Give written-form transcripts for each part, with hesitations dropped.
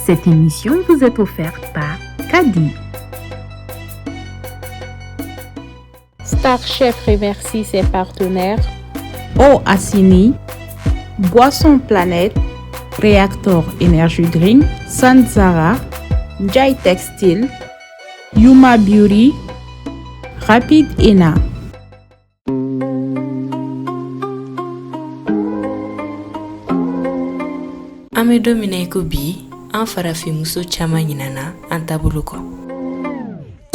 Cette émission vous est offerte par Kadi. Star Chef remercie ses partenaires. Eau Assini, Boisson Planète, Réacteur Énergie Drink, Sanzara, Jai Textile, Yuma Beauty, Rapid Ena. Ame domine ko bi an farafi muso chama nyinana an tabulu ko.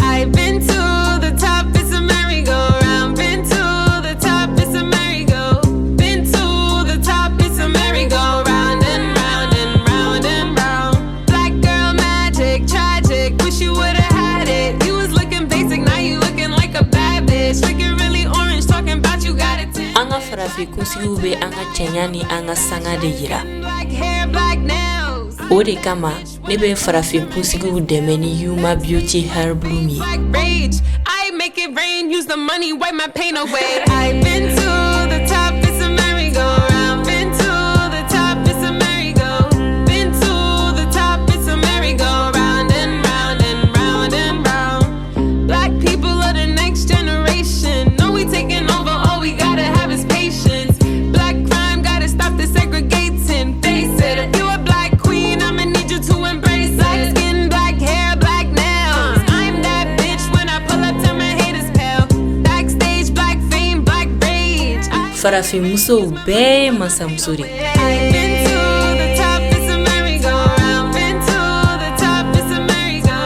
I've been to the top, it's a merry-go-round. Been to the top, it's a merry-go. Been to the top, it's a merry-go-round and round and round and round. Black girl magic, tragic. Wish you would've had it. You was looking basic, now you looking like a bad bitch. Looking really orange, talking about you got it. Anga farafi kusigu be anga chenyani anga sanga de yira. Black hair, black nails. Ode kama nebe farafi kusigu demeni Yuma Beauty Hair Bloomy. Black rage, I make it rain. Use the money, wipe my pain away. I've been to the top, it's a merry-go-round. Been to the top, it's a merry-go. Been to the top, it's a merry-go-round and round and round and round. Black people are the next generation. Know we taking over, all we gotta have is patience. Black crime, gotta stop the segregating. Face it, you a black queen, I'ma need you to embrace it. Black skin, black hair, black nails. I'm that bitch when I pull up till my haters pale. Backstage, black fame, black rage. Farafi muso be masa musori. I've been to the top, it's a merry-go-round. Been to the top, it's a merry-go.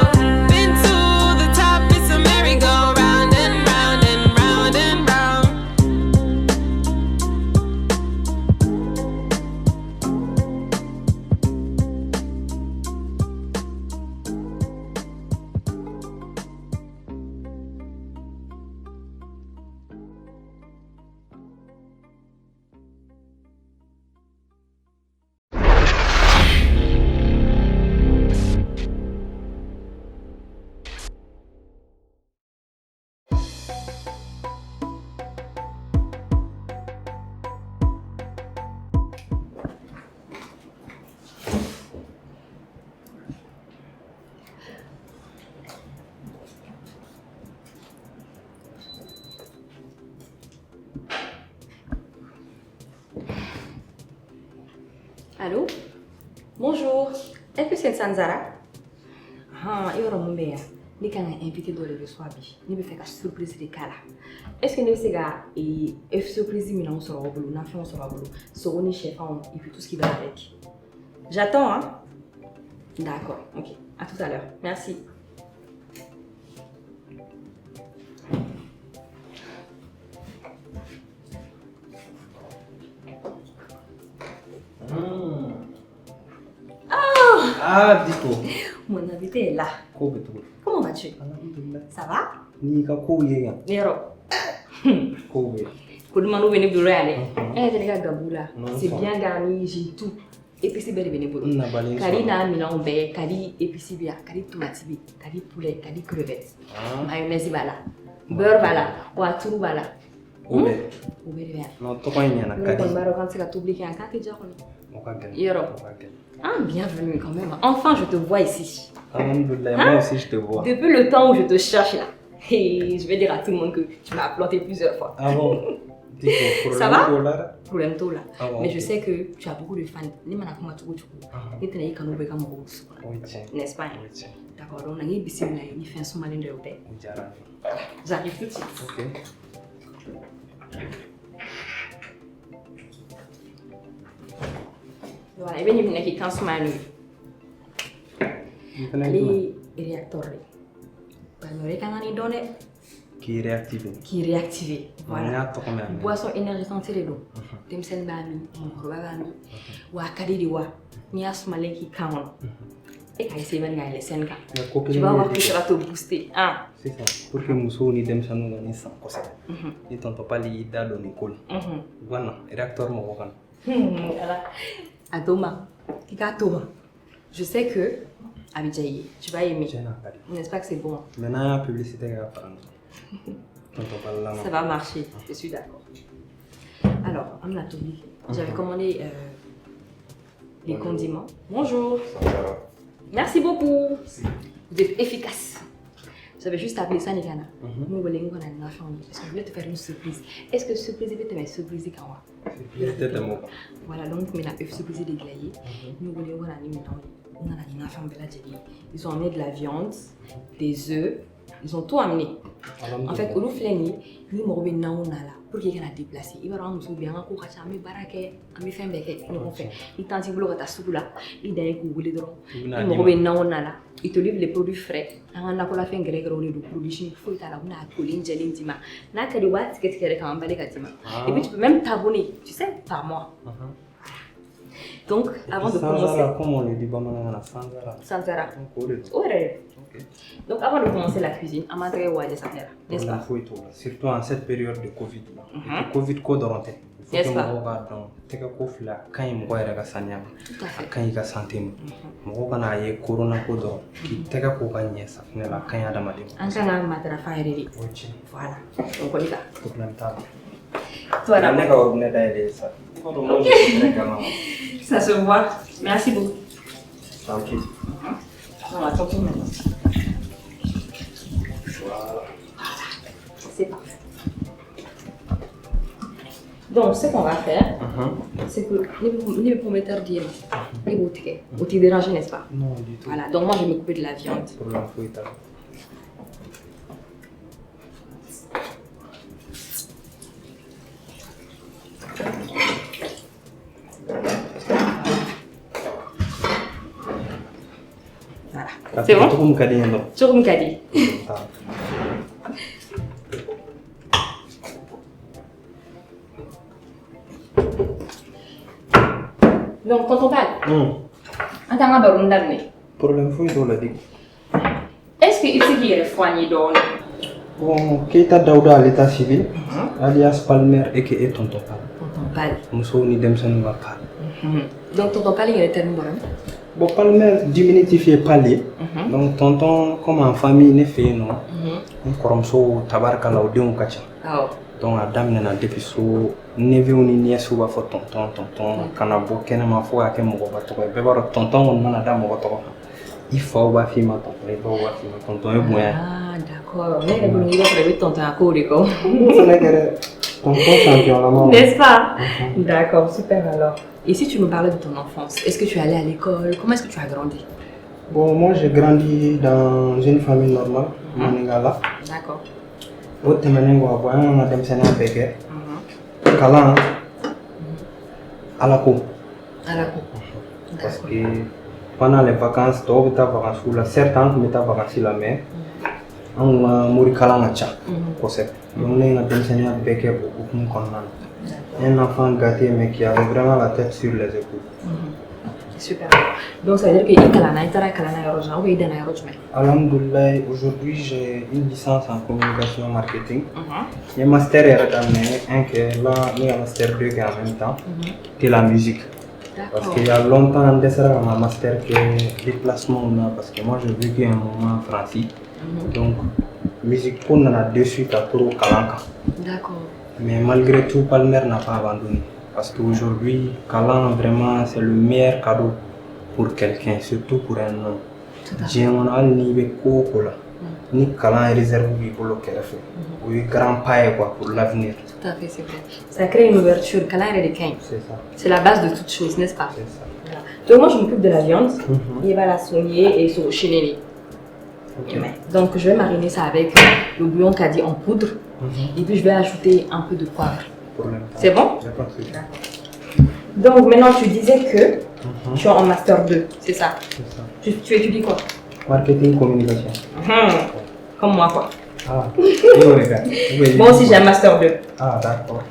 Been to the top, it's a merry-go-round and round and round and round. Allô? Bonjour. Est-ce que c'est Sanzara? Ah, il y aura mon meilleur. Ni kan invité dans le soir bi. Ni be faire une surprise de kala. Est-ce que ni se ga et surprise mi na on sera au boulot, na fait on sera au boulot. So on est chef et puis tout ce qui va avec. J'attends hein. D'accord. OK. À tout à l'heure. Merci. Ah, Diko. Mon invité est là. Comment vas-tu? Ça va? Ni ka ko ye yan. Nero. Ko be. Ko demande venir bureau aller. Les gars Gaboula. C'est bien garni, j'ai tout. Et puis c'est bien venir bureau. Kali na milan be, kali épices bien, kali tomate bi, kali poulet, kali crevettes. Mayonnaise bala. Beurre bala, wa tout bala. Oube. Oube bien. Non, to ko nyana Kali. kadi. Ko baro quand c'est ka t'oublier en quand déjà on. Yoro. Ah, bienvenue quand même. Enfin, je te vois ici. Alhamdoulilah, moi aussi je te vois. Depuis le temps où je te cherche là. Et je vais dire à tout le monde que tu m'as planté plusieurs fois. Ah bon? Diko, Ça va? $? Problème tout là. Ah bon, Mais ok. je sais que tu as beaucoup de fans. Les manakuma tuku tuku. Les tenaï kanu beka mo. Oui, tiens. N'est-ce pas? Oui, tiens. D'accord, donc on a une piscine là, il fait un son malin de l'hôtel. J'arrive tout de suite. Ok. Voilà, et bien il y a qui quand son malin. Les réacteurs. Parmi quand on y donne Qui est réactivé. qui est réactivé. Voilà. Voilà. Boisson énergisante les dos. Temsen bami, roba bami. Wa kadidi wa. Ni asmale qui kaon. Et quand c'est venu à l'essence, tu vas voir que ça va te booster. Ah. C'est ça. Pour que Moussou ni dem sanu ni sans cosa. Ni tonto pas li dalo ni cool. Voilà, réacteur mo wakan. Voilà. Adoma. Kika Toma. Je sais que Abidjaï, tu vas aimer. N'est-ce pas que c'est bon? Maintenant, la publicité est apparente. Ça va marcher, je suis d'accord. Alors, Amna Tobi, j'avais commandé les condiments. Bonjour. Merci beaucoup. Vous êtes efficace. J'avais juste appelé ça Nikana. Nous voulons qu'on a une enfant. Parce que je voulais te faire une surprise. Est-ce que surprise est une surprise quand même? Voilà, donc on a une surprise déglayée. Nous voulons qu'on a une enfant. Ils ont amené de la viande, des œufs. Ils ont tout amené. En fait, au Loufleni, nous m'ont remis là pour qu'il y ait un déplacé. Il va rendre bien un coup à mes baraquets, à mes femmes bec. Il tente de bloquer ta soupe là. Il donne un coup de drôle. Il m'ont remis là. Il te livre les produits frais. On a pour la fin grec on est du produit chimique. Il faut y aller à Colline, Jelly, Dima. N'a qu'à dire what qu'est-ce qu'il y a quand même balai Katima. Et puis tu peux même t'abonner, tu sais, par mois. Donc, avant de commencer. Comment on le dit, Sanzara. Sanzara. Ouais. Donc, avant de commencer la cuisine, on m'a dit n'est-ce pas? Surtout en cette période de Covid. Covid code rentré. N'est-ce pas? Tout à fait. Quand il a santé, corona code qui t'a accompagné ça. Voilà. Donc on y va. Voilà. Ça se voit. Merci beaucoup. Tranquille. On va sortir maintenant. Voilà. C'est parfait. Donc, ce qu'on va faire, c'est que les prometteurs disent les boutiques. Vous te dérangez, n'est-ce pas? Non, du tout. Voilà, donc moi je vais me couper de la viande. Pour l'info, Voilà. C'est bon? Tout le monde. Donc, quand on parle, on a un baron d'année. Pour l'info, il doit le dire. Est-ce qu'il s'est foigné dans Bon, Keita Daouda à l'état civil, alias Palmer et qui est Tonton Pal. Tonton Pal. Nous ni Demson va Pal. Donc, Tonton Pal, il est tellement bon. Palmer diminutif est Palé. Donc, Tonton, comme en famille, n'est fait non. On corromso tabarkala au déon kacha. Donc, la dame n'a depuis so neve ou ni nièce va faire tonton, canabo, kenama foi à Kemo Bato, Bébaro tonton, on a dame au Bato. Il faut voir film à tonton est bon. Ah, d'accord. On est venu prévu tonton à Kodeko. Tonton champion la maman. N'est-ce pas? D'accord, super alors. Et si tu nous parlais de ton enfance, est-ce que tu es allé à l'école? Comment est-ce que tu as grandi? Bon, moi j'ai grandi dans une famille normale, Maningala. D'accord. Autre Maningwa, on a des sénats béquets. Kalan, à la cour. À la cour. Parce que pendant les vacances, tu as vacances ou la certains qui mettent vacances la mer, on a mouru Kalan à Tcha. On a des sénats béquets pour nous connaître. Un enfant gâté mais qui avait vraiment la tête sur les épaules. Super. Donc ça veut dire que Alhamdoulilah, aujourd'hui j'ai une licence en communication marketing. J'ai un master un qui est là, et un master 2 qui est en même temps, qui est la musique. Parce qu'il y a longtemps, j'ai un master qui est déplacement, parce que moi j'ai vécu un moment en France. Donc, musique pour nous a dessus à Kuro Kalanka. D'accord. Mais malgré tout, Palmer n'a pas abandonné. Parce qu'aujourd'hui, Kalan, vraiment, c'est le meilleur cadeau pour quelqu'un, surtout pour un homme. J'ai un an ni ni Kalan est réservé pour le fait. Oui, grand paille pour l'avenir. Tout à fait, c'est vrai. Ça crée une ouverture. Kalan est quelqu'un. C'est ça. C'est la base de toute chose, n'est-ce pas? C'est ça. Voilà. Donc moi, je m'occupe de la viande. Il va la soigner et se cheniller. Donc je vais mariner ça avec le bouillon qu'a dit en poudre. Et puis je vais ajouter un peu de poivre. C'est bon? Donc maintenant tu disais que tu es en master 2, c'est ça? C'est ça. Tu étudies quoi? Marketing communication. Comme moi quoi. Ah, moi aussi j'ai un master 2. Ah d'accord.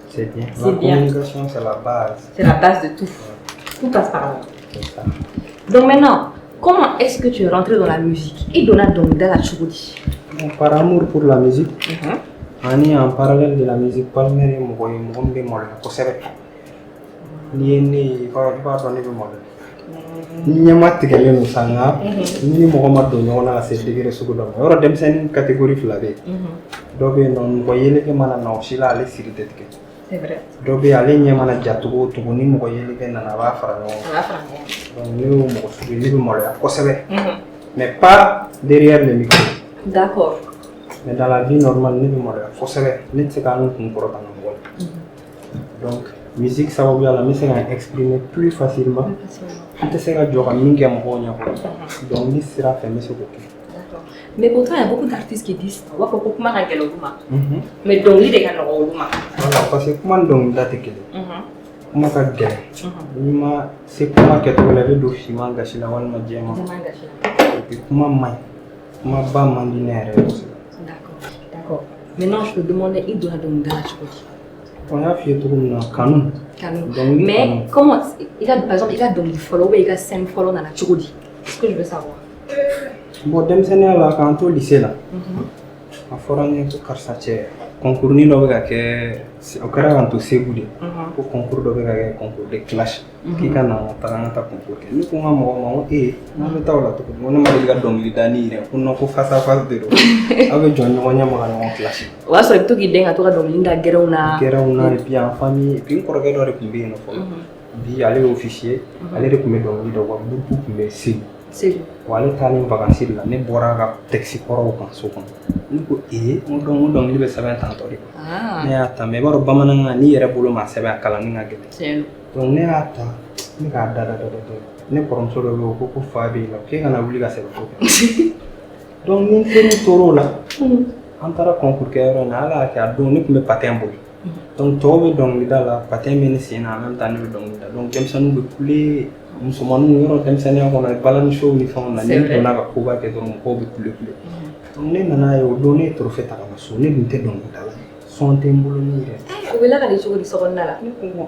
C'est bien. C'est bien. La communication c'est la base. C'est la base de tout. Tout passe par là. C'est ça. Donc maintenant, comment est-ce que tu es rentré dans la musique et dans la choudi? Par amour pour la musique, en parallèle de la musique, Palmer est C'est vrai. dɔ bɛ yen ale ɲɛ mana ja togo o togo ni mɔgɔ yeli kɛ nana a b'a fara ɲɔgɔn On kan va faire un donc ne y'o mɔgɔ sugu ye ne bɛ maloya kosɛbɛ mais pas derrière le micro D'accord. mais dans la vie normale ne bɛ maloya kosɛbɛ ne tɛ se k'a n kun kɔrɔ ka na mɔgɔ la donc musique sababuya la n bɛ se ka n exprimer plus facilement n tɛ se ka jɔ ka min kɛ mɔgɔw ɲɛkɔrɔ donc ni sira fɛ n bɛ se k'o kɛ. D'accord. Mais pourtant, il y a beaucoup d'artistes qui disent on va faire beaucoup de choses. Mais donc, il y a des gens voilà parce que kuma ni dɔnkilida tɛ kelen kuma ka gɛlɛn n'i ma se kuma kɛcogo la i bɛ don finman gasi la walima jɛman et puis kuma man ɲi kuma ba man di ne yɛrɛ ye kosɛbɛ. D'accord. Maintenant, je te demandais, il doit donc dans la chose. On y'a f'i ye cogo min na kanu. Dɔnkili Mais kanu. comment, par exemple, il a donc du follow, il a 5 follow dans la chose. C'est ce que je veux savoir. Bon denmisɛnninya la k'an to lycée la a fɔra n ye ko karisa cɛ concours dɔ bɛ ka kɛ o kɛra k'an to Segu de ko concours dɔ bɛ ka kɛ concours de classe k'i ka na taga an ka taa concours kɛ ne ko n ka mɔgɔ ma ko n'an bɛ taa o la cogo di ko ne ma deli ka dɔnkili da ni yɛrɛ ko non ko face à face de don aw bɛ jɔ ɲɔgɔn ɲɛ ma ka ɲɔgɔn classe. O y'a sɔrɔ i bɛ to k'i den ka to ka dɔnkili da gɛrɛnw na. Gɛrɛnw na et puis en famille et puis n kɔrɔkɛ dɔ de tun bɛ yen nɔ fɔlɔ bi ale ye officier ale de tun bɛ dɔnkili da wa groupe tun bɛ Segu. Wa ale taalen vacances de la ne bɔra ka texte kɔrɔw kan so kɔnɔ ne ko n ko dɔnkili bɛ sɛbɛn tantɔ de ne y'a ta mais i b'a dɔn bamanankan n'i yɛrɛ bolo ma sɛbɛn a kalanni ka gɛlɛn donc ne y'a ta ne k'a da ne kɔrɔmuso dɔ bɛ yen o ko fa bɛ yen la k'e kana wuli ka sɛbɛn ko kɛ donc ni n teriw tor'o la an taara concours kɛ yɔrɔ in na ala y'a kɛ a don ne tun bɛ patin boli donc tɔw bɛ dɔnkilida la patin bɛ ne sen na en même temps ne bɛ dɔnkilida donc denmisɛnninw bɛ kule musomaninw yɔrɔ denmisɛnninya kɔnɔ balani show ni fɛnw na ne donna ka koba kɛ dɔrɔn mɔgɔw bɛ kule donc ne nana ye o don ne ye trophée ta ka na so ne dun tɛ dɔnkilida la son tɛ n bolo ne yɛrɛ. O bɛ la ka di cogo di sokɔnɔna la. ne ko n ko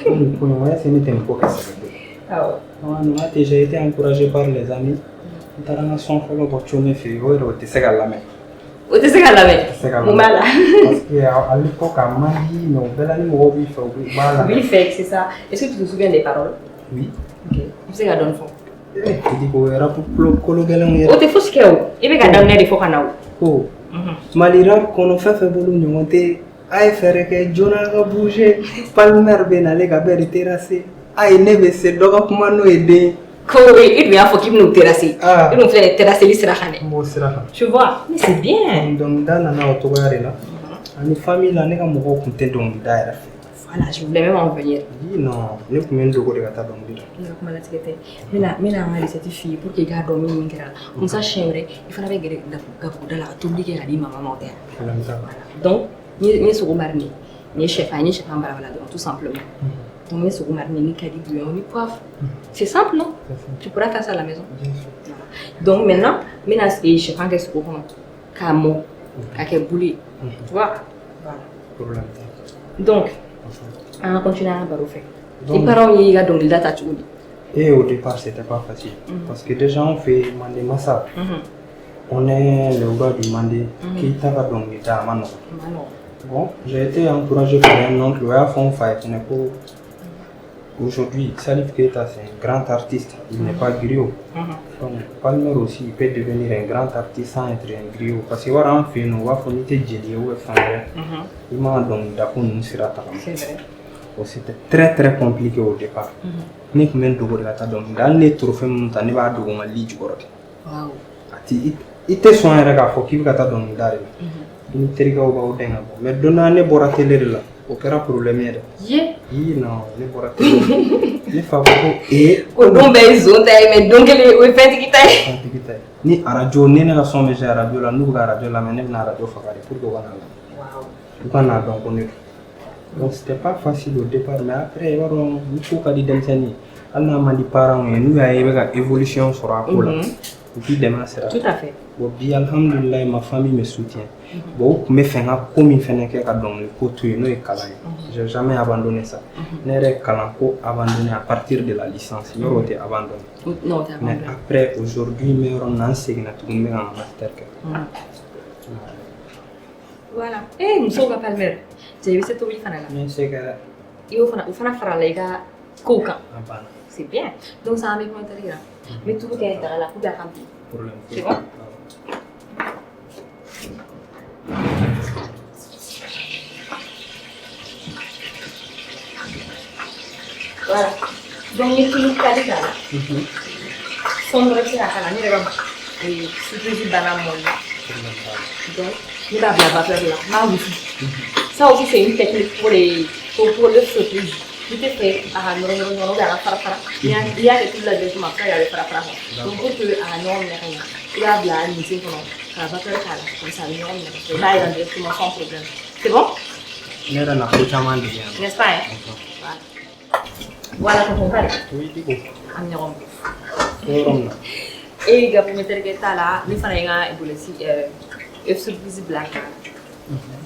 ko nin ko in o y'a se ne tɛ nin ko kɛ sɛbɛn Awɔ. donc a déjà été encouragé par les amis n taara n ka son fɔlɔ bɔ Thione fɛ yen o yɛrɛ o tɛ se ka lamɛn. O tɛ se ka lamɛn. Mun b'a la. Parce que à l'époque à Mali mais o bɛɛ la ni mɔgɔw b'i fɛ u b'a lamɛn. U b'i fɛ c'est ça. Est-ce que tu te souviens des paroles? Oui. Ok. I bɛ se ka dɔɔni fɔ. I di ko rap kolo gɛlɛnw yɛrɛ. O tɛ fosi kɛ o. I bɛ ka daminɛ de fɔ ka na o. Ko Mali rap kɔnɔ fɛn fɛn bolo ɲɔgɔn tɛ a ye fɛɛrɛ kɛ joona ka bouger Palmer bɛ nalen ka bɛɛ de terrasser a ye ne bɛ se dɔ ka kuma n'o ye den. Ko i dun y'a fɔ k'i bɛna o terrasser. I dun filɛ terrasseli sira kan dɛ. N b'o sira kan. Tu vois, mais c'est bien. Dɔnkilida nana o cogoya de la ani famille la ne ka mɔgɔw tun tɛ dɔnkilida yɛrɛ fɛ. Voilà, je voulais même en venir. Non, ne tun bɛ n dogo de ka taa dɔnkili la. Ne ka kuma latigɛ tɛ. N bɛna an ka recette f'i ye pour que i k'a dɔn min kɛra la. Musa siɲɛ wɛrɛ i fana bɛ gɛrɛ gabuguda la ka tobili kɛ ka di mama ma o tɛ yan. Donc n ye sogo mariner n ye sɛfan balabala dɔrɔn tout simplement. Donc n ye sogo mariner ni kadi bouillon ni poivre. C'est simple non? Tu pourras faire ça à la maison. Donc maintenant n bɛna sɛfan kɛ sogo kɔnɔ k'a mɔ k'a kɛ boulet ye. Tu vois? Voilà. Donc on va continuer à baro fɛ. I parents y'i ka dɔnkilida ta cogo di? Et au départ, c'était pas facile. Parce que déjà, on fait Mandé Massa. On est le gars du Mandé qui t'a donné à Mano. Bon, j'ai été encouragé par un oncle, à fond, aujourd'hui, Salif Keita, c'est un grand artiste. Il n'est pas griot. Donc, Palmer aussi, il peut devenir un grand artiste sans être un griot. Parce que, voilà, on fait, nous, on va faire des jelly ou il m'a donné d'accord, nous sera C'est vrai. C'était très très compliqué au départ. Ne kun bɛ n dogo de ka taa dɔnkilida hali ne ye trophée minnu ta ne b'a dogo n ka lit jukɔrɔ de. I tɛ sɔn yɛrɛ k'a fɔ k'i bɛ ka taa dɔnkilida de la. I ni terikɛw b'aw dɛn ka bɔ mais don dɔ ne bɔra télé de la o kɛra problème ye dɛ. Non ne bɔra télé ne fa ko ko don bɛɛ ye zon ta ye mais don kelen o ye fɛntigi ta ye. Fɛntigi ta ye ni arajo ne ka son bɛ se arajo la n'u bɛ ka arajo lamɛn ne bɛna arajo faga de pour que u ka n'a lamɛn u ka n'a dɔn ko ne don. Donc c'était pas facile au départ mais après il faut que les denmisɛnnin hali n'a man di parents ye n'u y'a ye i bɛ ka évolution sɔrɔ a ko la u b'i dɛmɛ a sira Tout à fait. Bon bi alhamdulilayi ma famille me soutient bon u tun bɛ fɛ n ka ko min fɛnɛ kɛ ka dɔnkili ko to yen n'o ye kalan ye j'ai jamais abandonné ça ne yɛrɛ ye kalan ko abandonné à partir de la licence yɔrɔ o tɛ abandonné Non, t'es mais après aujourd'hui n bɛ yɔrɔ min na n seginna tuguni n bɛ ka n ka master kɛ. Voilà. Musow ka Palmer cɛ i bɛ se tobili fana la. N bɛ se ka. I y'o fana o fana fara la i ka kow kan. A banna. C'est bien. Donc ça an bɛ commentaire la. N bɛ tulu kɛ daga la pour que a ka bilen. Problème. C'est bon? Voilà. Donc, il y a tout le cas de là. Sombre, c'est la canne, il y a et surprise banane. Donc, il y a la vapeur là. Ça aussi, c'est une technique pour le surprise. Tu te fais à il y a des trucs là-dedans, il y a des farafara. Donc, pour que à norme, il y a de la mise la vapeur comme ça, il y a là, il y a directement sans problème. C'est bon? N'est-ce pas? Voilà ton père. Oui, dis go. Amirom. Forum na. Et gars, pour mettre le gars là, il fallait un boule si surprise black.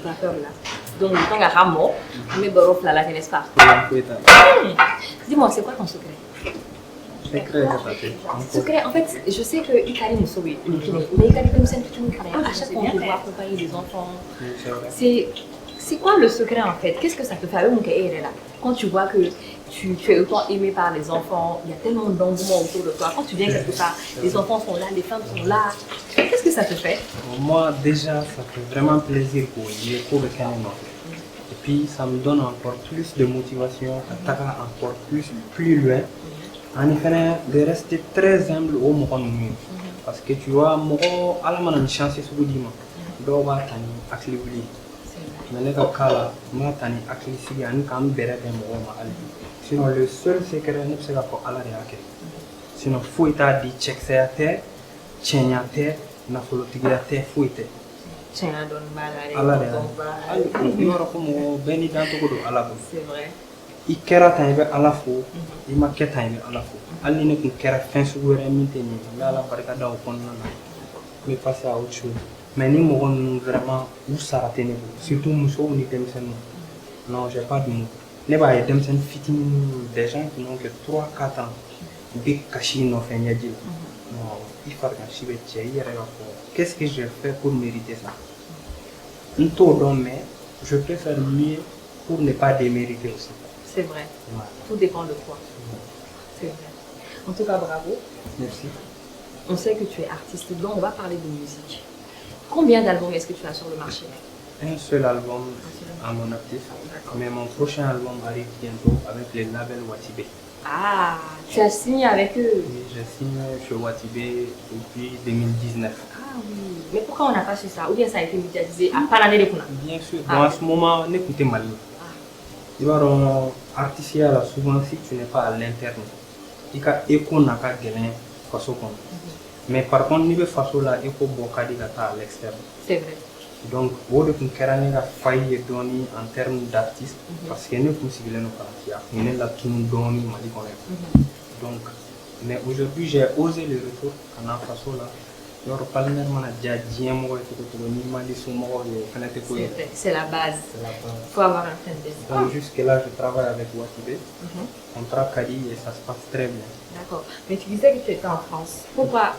Vapeur là. Donc, quand on a ramo, mais barof là, n'est-ce pas? Dis-moi, c'est quoi ton secret? Secret, en fait, je sais que Ikari nous sauve, mais Ikari nous sait tout à chaque fois qu'on doit accompagner les enfants. C'est quoi le secret en fait? Qu'est-ce que ça te fait là? Quand tu vois que tu es autant aimé par les enfants, il y a tellement d'engouement autour de toi. Quand tu viens quelque part, les enfants sont là, les femmes sont là. Qu'est-ce que ça te fait? Moi, déjà, ça fait vraiment plaisir pour les cours de canon. Et puis, ça me donne encore plus de motivation à taper encore plus loin. En effet, de rester très humble au moment où parce que tu vois, moi, à la main, une chance sur le dimanche. Donc, je vais mais les cas moi tani akili ani kam bere de mo ma ali sinon le seul secret ne c'est pas ala réaquer sinon faut état di check c'est chenyate na folotigate faut état chenya don malade ala réaquer yoro ko mo beni dan to ko do ala c'est vrai ikera tan be ala fo ima ketan be ala fo ali ne ko kera fin su gore minte ni la barka da ko non mais passer à autre chose. Mais nous avons vraiment où s'arrêter. Surtout nous sommes non, j'ai pas de mots. Nous avons des gens qui n'ont que 3-4 ans. Des cachis n'ont fait rien. Non, il faut que qu'est-ce que j'ai fait pour mériter ça? Mais je peux faire mieux pour ne pas démériter aussi. C'est vrai. Ouais. Tout dépend de toi. C'est vrai. En tout cas, bravo. Merci. On sait que tu es artiste, donc on va parler de musique. Combien d'albums est-ce que tu as sur le marché? Un seul album à mon actif, mais mon prochain album arrive bientôt avec les labels Watibé. Ah, tu as signé avec eux? Oui, j'ai signé chez Watibé depuis 2019. Ah oui, mais pourquoi on n'a pas su ça? Ou bien ça a été médiatisé à pas l'année de Kuna? Bien sûr, dans ce moment, n'écoutez mal. Tu vois, artiste, souvent, si tu n'es pas à l'interne, tu as écho n'a qu'à gagner façon comme. Mais par contre, niveau façon là, il faut beaucoup à l'externe. C'est vrai. Donc, au lieu qu'on ait failli donner en termes d'artistes, parce que nous considérons nous nous là tout nous donne donc, mais aujourd'hui j'ai osé le retour en façon là. C'est la base. Il faut avoir un fan. Donc jusque là, je travaille avec Watibé. Contrat Kadi et ça se passe très bien. D'accord. Mais tu disais que tu étais en France. Pourquoi?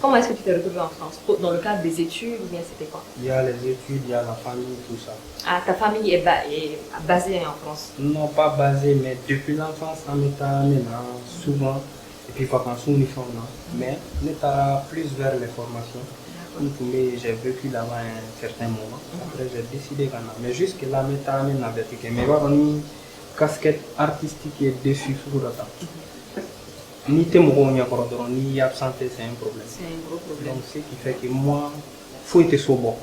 Comment est-ce que tu t'es retrouvé en France? Dans le cadre des études ou bien c'était quoi? Il y a les études, il y a la famille, tout ça. Ah, ta famille est basée en France? Non, pas basée, mais depuis l'enfance, on est souvent. Et puis quand on uniforme, mais on est plus vers les formations. J'ai vécu là-bas un certain moment. Après j'ai décidé qu'on a. Mais jusque là, on est avec mais on a une casquette artistique et dessus sur le temps. Ni t'es ni absenté, c'est un problème. C'est un gros problème. Donc ce qui fait que moi, il faut être sobre.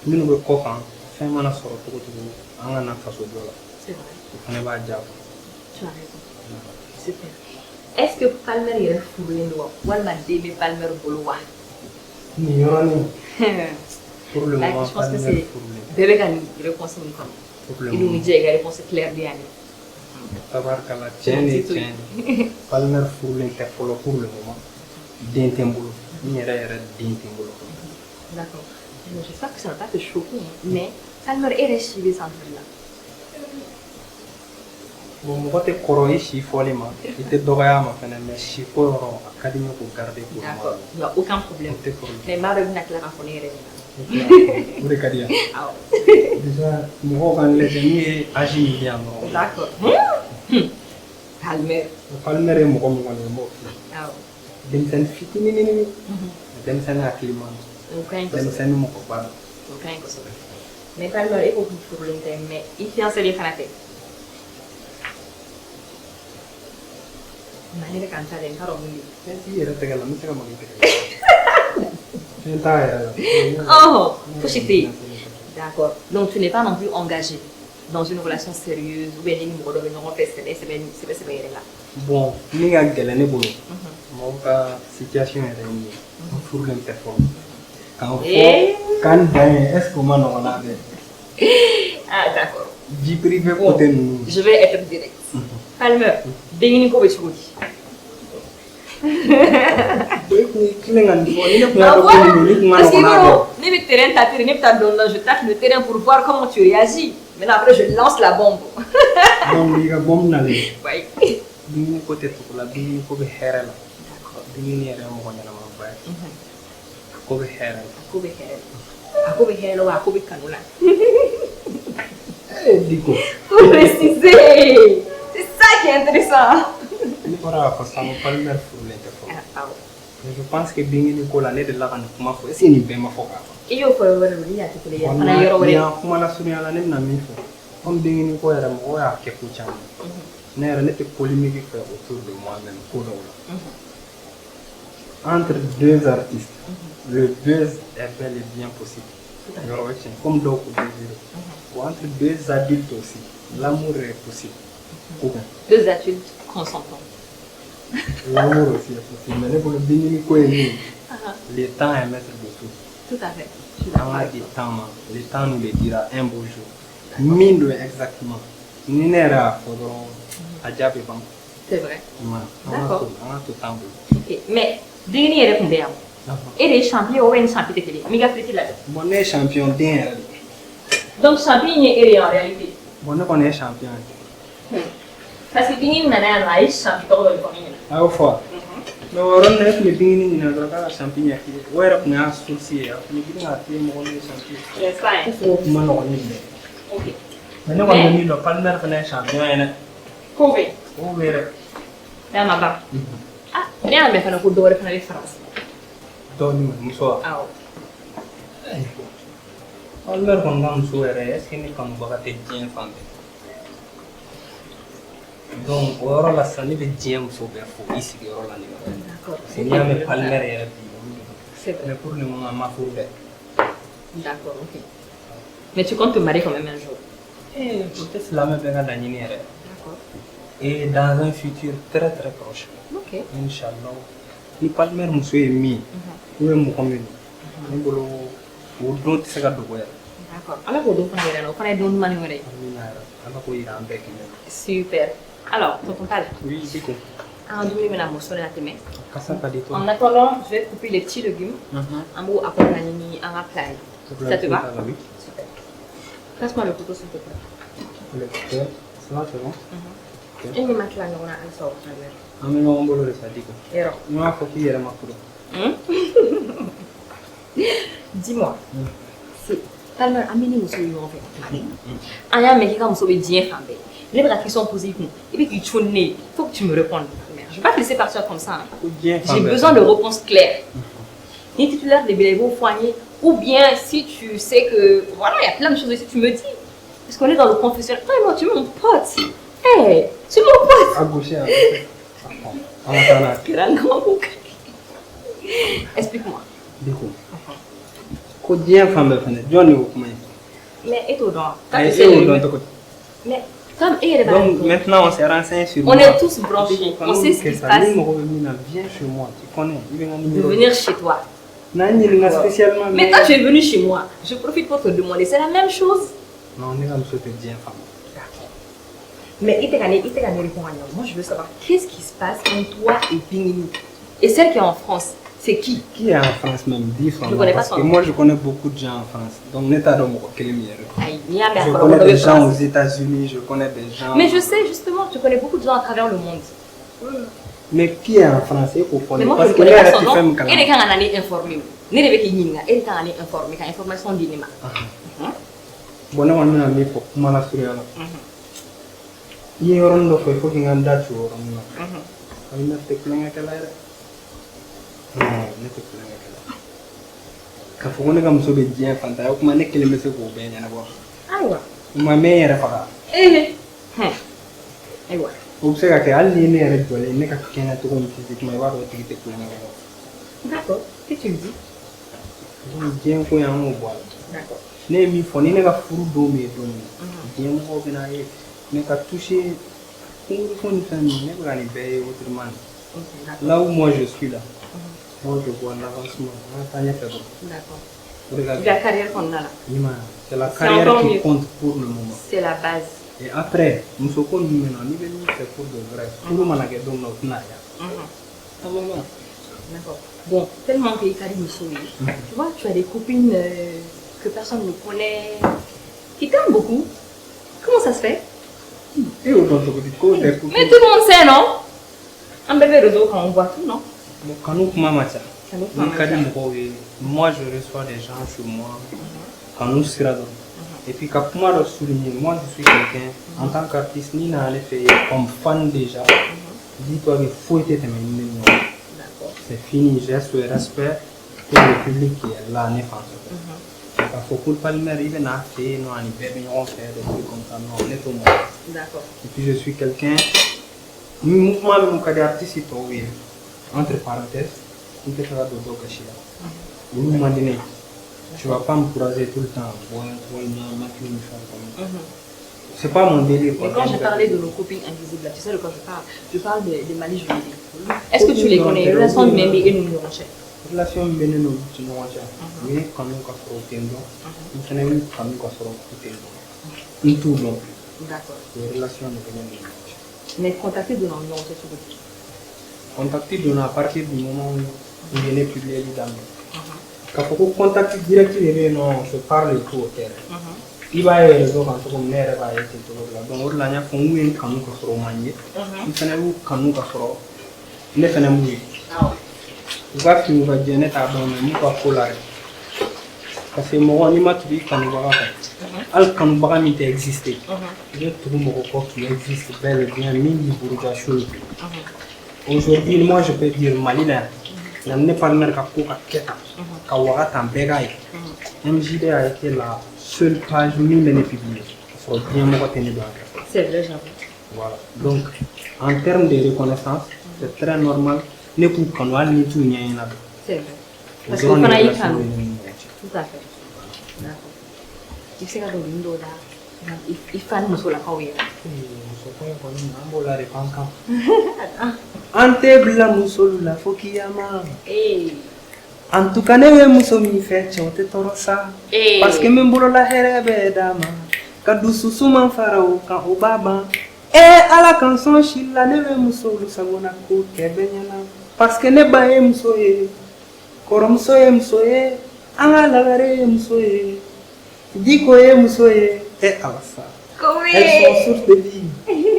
Nous nous coquons, fin mana sort pour tout le monde, on a face au dos là. C'est vrai. On est pas déjà. Tu as raison. Super. Est-ce que Palmer est fourré ou Walma Débé Palmer Boloa? Ni pour le moment, je pense que c'est Bébé Gani, réponse comme. Il nous dit que la réponse est claire bien. Tabarkala, tiens et tiens. Palmer fourré pour le moment. D'intembolo. Ni rien d'intembolo. D'accord. J'espère que ça ne va pas te choquer, mais Palmer est réchivé sans là. Bon, moi, je suis ici, il faut aller. Il te doit mais je suis pour académie pour garder pour moi. D'accord, il n'y a aucun problème. Mais ma revue n'a que la rencontre. Vous regardez. Déjà, moi, quand les amis agissent bien. D'accord. Palmer. Palmer est mon homme. Ah oui. Demsen fitini. Demsen à climat. Demsen mon copain. Mais Palmer est beaucoup pour l'intérêt, mais il fait un seul fanatique. Mani kan ta den karo mundi. Merci era tegala mi sega magi tegala. Oh, Fouchité. D'accord. Donc tu n'es pas non plus engagé dans une relation sérieuse ou bien une mode de non c'est bien là. Bon, ni ga gele ne bolo. Mo ka situation era ni. Pour l'interform. Quand est-ce que man on a Ah d'accord. Vie privée côté nous. Je vais être direct. Calme. Dingini ko bechuti. Parce que ni le terrain t'a tiré, ni t'as donné, je tape le terrain pour voir comment tu réagis. Maintenant après je lance la bombe. Donc il y a bombe nalé. Oui. Dingini côté tout la dingini ko be herela. D'accord. Dingini era mo nyana ma bay. Ko be herela. Ko be herela. Ako be herela wa ko be kanula. Eh diko. Faut préciser. C'est ça qui est intéressant. Ni ora fa samo palmer pour l'interform. Je pense que Bingini ko la ne de la kan kuma fo esi ni be ma fo ka. Iyo fo wala ri ya tikule ya na yoro wala. Ya kuma la sunya la ne na mi fo. Comme Bingini ko era mo ya ke ku cham. Ne era ne te polémique fait autour de moi-même ko do la. Entre deux artistes, le buzz est bel et bien possible. Comme d'autres désirent. Ou entre deux adultes aussi, l'amour est possible. Deux adultes consentants. L'amour aussi est possible. Mais pour le Bingini ko le temps est maître de tout. Tout à fait. Le temps nous le dira un beau jour. Mine exactement. Ninera faudront adjabe bam. C'est vrai. D'accord. On a tout temps. Ok. Mais Bingini est combien? Et les champions ou une champion de télé. Miga petit là. Mon est champion d'un. Donc champion est en réalité. Bon on est champion. Parce que Bingini n'a pas un champion de famille. Ah au fond. Mais on a le Bingini n'a pas champion qui. Ouais on a souci. On dit à tout mon champion. C'est ça. Il faut qu'on Ok. Mais nous on a mis le palmer qu'on champion. Combien? On verra. Là ma bas. Ah, bien mais faire un coup d'or pour la France. Doni muso. Ah. Palmer qu'on va muso est-ce que ni quand on va te bien femme. Donc ora la sani be bien muso be fo ici que ora la ni. D'accord. C'est bien mais palmer est C'est vrai. mais pour le moment ma fou de. D'accord, ok. Mais tu comptes te marier quand même un jour? Et peut-être la même période la ni. D'accord. Et dans un futur très très proche. Ok. Inch'Allah. Ni palmer muso est mi. Ou est Mohamed. Ni bolo ou don't se gado ya. D'accord. Alors vous devez faire un autre, don't manœuvrer. Amina. Ala ko ira ambek ni. Super. Alors, tonton Pal. Oui, diko. En 2000 on a morceau à tes mains. Kasa ka dito. En attendant, je vais couper les petits légumes. En bout accompagner en plat. Ça te va? Oui. Super. Passe-moi le couteau s'il te plaît. Le couteau. Ça c'est bon. Et ni matelas on a un sort. Amina on bolo le sadiko. Ero. Moi faut qu'il y ait ma kudo. Dis-moi. C'est tellement amené au sol en fait. En a mec qui comme ça veut bien faire. Les bras qui sont posés et puis tu tournes, il faut que tu me répondes. Je vais pas te laisser partir comme ça. J'ai besoin de réponses claires. Ni titulaire de Bélévo Foigné, ou bien si tu sais que voilà, il y a plein de choses ici, tu me dis. Parce qu'on est dans le confessionnal. Toi et moi, tu es mon pote. Hey, tu es mon pote. À gauche, à gauche. Explique-moi. Diko. Ko bien femme fene, Johnny ou comment? Mais et toi donc? Mais comme donc maintenant on s'est renseigné sur moi. On est tous branchés. On sait ce qui se passe. Viens chez moi, tu connais. De venir chez toi. Spécialement. Mais quand tu es venu chez moi, je profite pour te demander, c'est la même chose. Non, on est comme ça, bien femme. Mais moi je veux savoir qu'est-ce qui se passe entre toi et Bingini. Et celle qui est en France, c'est qui? Qui est en France même? Dis-moi. Je connais pas son nom. Moi je connais beaucoup de gens en France. Donc n'état de moi quel est je connais des gens aux États-Unis, je connais des gens. Mais je sais justement, tu connais beaucoup de gens à travers le monde. Mais qui est en France? Mais moi je ne connais pas son nom. Et les gens en ont informé. Ne devez pas y aller. Et les gens en ont informé. Quand information d'inima. Bon, on a mis pour comment la souris là. Il y a un autre faut qu'il y ait un date sur un. Il n'a pas de qu'elle a. Non, il n'a pas de qu'elle a. Quand on est comme ça, c'est bien fantastique. On a qu'elle me fait pour bien y avoir. Ah ouais. Ma mère est pas là. Eh. Eh ouais. Observe que al ni ne rek dole ne ka kena to comme physiquement va do tigi te ko ne ko. D'accord. Qu'est-ce que tu me dis? Donc bien ko ya mo boal. D'accord. Ne mi fo ni ne ka furu do me do ni. Bien mo bena ye ne ka toucher pour fon famille ne ba ni be autrement. Ok, d'accord. Là où moi je suis là. Moi je vois l'avancement. D'accord. Regarde. La carrière qu'on a là. C'est la carrière encore qui mieux. compte pour le moment. C'est la base. Et après, nous sommes maintenant, nous venons faire pour de vrai. Pour le moment, nous avons D'accord. Bon, tellement que Ikari me sourit. Tu vois, tu as des copines que personne ne connaît, qui t'aiment beaucoup. Comment ça se fait? Et autant que tu connais, Mais tout le monde sait, non? Un bébé réseau, quand on voit tout, non? quand nous commençons, Quand nous moi je reçois des gens chez moi, quand nous sommes et puis quand moi je souligne, moi je suis quelqu'un, en tant qu'artiste, ni n'a fait comme fan déjà, dis-toi qu'il faut être terminé. C'est fini, j'ai ce respect pour le public qui est là, n'est pas. Il faut que le palmer il vienne à faire, nous on fait des trucs comme ça, non, on est au monde. D'accord. Et puis je suis quelqu'un, le mouvement de l'artiste est oui, entre parenthèses, on peut faire de dos caché là. Le mouvement de né, tu vas pas me croiser tout le temps, c'est pas mon délire. Mais quand j'ai parlé de nos copines invisibles, là, tu sais de quoi je parle? Je parle de Mali Joli. Est-ce que tu les connais? Relation de Membi et nous relation bene no ci no wacha ni kanu ka fro tendo ni kana ni kanu ka fro tendo ni tout non d'accord relation de bene no mais contacter de non c'est tout contacter de à partir du moment où il est publié évidemment quand faut contacter directement non se parle tout au terrain il va y réseau quand comme nere va être tout là donc là nya fon wen kanu ka fro manje ni kana ni kanu ka fro ne kana mu va finir va gêner ta bonne ni pas polaire parce que moi ni ma tu dis quand va al quand va mi te exister je trouve mon corps qui existe bel et bien mini bourgeois chose aujourd'hui moi je peux dire malina n'amne pas le mer ka ko ka keta ka wa ta begay MJD a été la seule page mine ne publiée faut bien mo ko tenir c'est vrai j'avoue voilà donc en termes de reconnaissance c'est très normal ne ku kanwal ni tu nya na c'est vrai parce que on a eu quand tout à fait d'accord il s'est gardé lindo là il fan muso la kawe muso ko ko ni ambo la re panka ante bla muso la fokiyama en tout cas ne muso mi fait chote torosa parce que même bolo la herebe dama kadu susuma farao kan obaba ala canson chilla ne muso lu sagona ko kebenyana parce que ne ba musoye korom soye anga lagare musoye diko musoye et awasa elles sont source de vie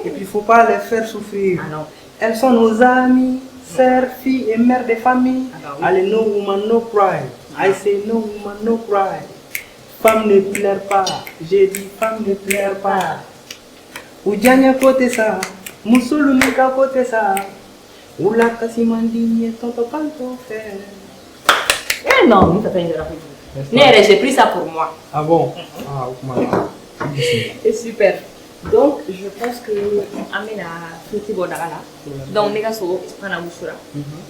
et puis faut pas les faire souffrir elles sont nos amis sœurs filles et mères de famille allez no woman no cry I say no woman no cry femme ne pleure pas j'ai dit femme ne pleure pas ujanya côté ça musulu nika côté ça Oula Kasimandini, tonton panto fait. Eh non, mais t'as pas une de la photo. Nere, j'ai pris ça pour moi. Ah bon? Ah, c'est super. Donc, je pense que Amina Fouti Bodara, donc les gars sont prennent la bouche là.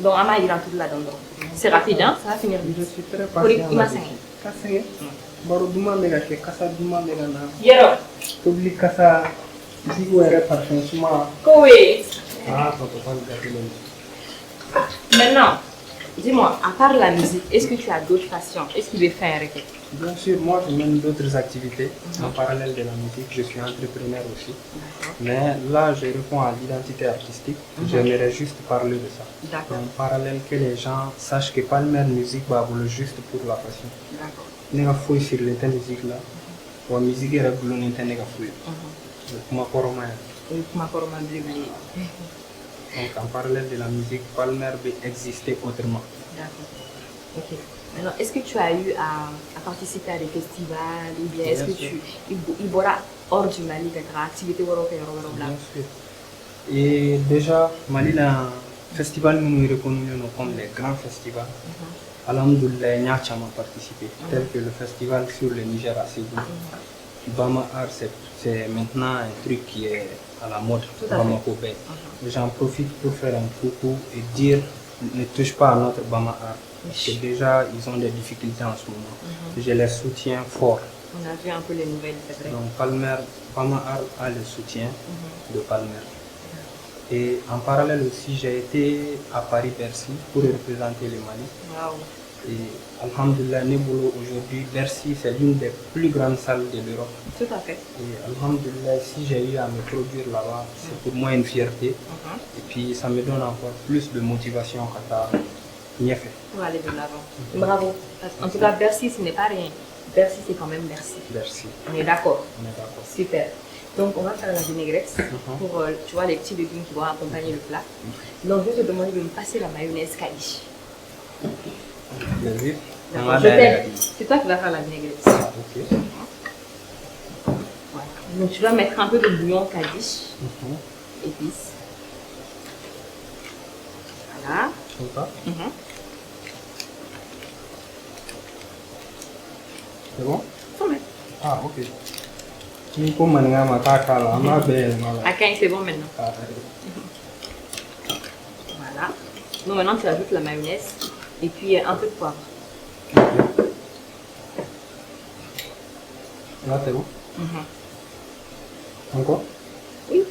Donc, Ama il rentre là-dedans. C'est rapide, hein? Ça va finir vite. Je suis très patient. Il m'a saigné. Cassé. Baro Duma Mega, Kassa Duma Mega. Yero. T'oublies Kassa. Zigo est parfait. Koé. Ah, tonton panto. Maintenant, dis-moi, à part la musique, est-ce que tu as d'autres passions? Est-ce que tu veux faire un requête? Bien sûr, moi je mène d'autres activités en parallèle de la musique. Je suis entrepreneur aussi. Mais là, je réponds à l'identité artistique. J'aimerais juste parler de ça. En parallèle, que les gens sachent que Palmer Musique va vouloir juste pour la passion. D'accord. Nous avons fouillé sur l'internet musique là. La musique est régulière, nous avons fouillé. Donc en parallèle de la musique, Palmer peut exister autrement. D'accord. Ok. Maintenant, est-ce que tu as eu à participer à des festivals ou bien est-ce que tu y boira hors du Mali des activités européennes? Bien sûr. Et déjà, Mali a un festival nous reconnu comme les grands festivals. Alhamdoulilah, nous avons participé, tel que le festival sur le Niger à Ségou. Bama Art, c'est maintenant un truc qui est à la mode. Tout à Bamako Bay. J'en profite pour faire un coucou et dire ne touche pas à notre Bama Art. Parce que déjà, ils ont des difficultés en ce moment. Je les soutiens fort. On a vu un peu les nouvelles, c'est vrai. Donc Bama Art a le soutien de Palmer. Et en parallèle aussi, j'ai été à Paris-Bercy pour représenter le Mali. Waouh. Et Alhamdulillah, Nebolo, aujourd'hui, Bercy, c'est l'une des plus grandes salles de l'Europe. Tout à fait. Et Alhamdulillah, si j'ai eu à me produire là-bas, c'est pour moi une fierté. Et puis, ça me donne encore plus de motivation quand bien fait. Pour aller de l'avant. Bravo. En tout cas, Bercy, ce n'est pas rien. Bercy, c'est quand même Bercy. Merci. On est d'accord. On est d'accord. Super. Donc, on va faire la vinaigrette pour, tu vois, les petits légumes qui vont accompagner le plat. Donc, je vais te demander de me passer la mayonnaise Kalish. Plaisir. D'accord, je t'aide. C'est toi qui vas faire la vinaigrette. Ah, ok. Voilà. Donc, tu vas mettre un peu de bouillon Kalish, épices. Voilà. Comme ça. C'est bon? Faut mettre. Ah, ok. Ni ko man nga ma kaka la ma belle ma À 15, c'est bon maintenant. la. Voilà. Donc, maintenant, tu ajoutes la mayonnaise et puis un peu de poivre. Là, c'est bon? Encore? Oui.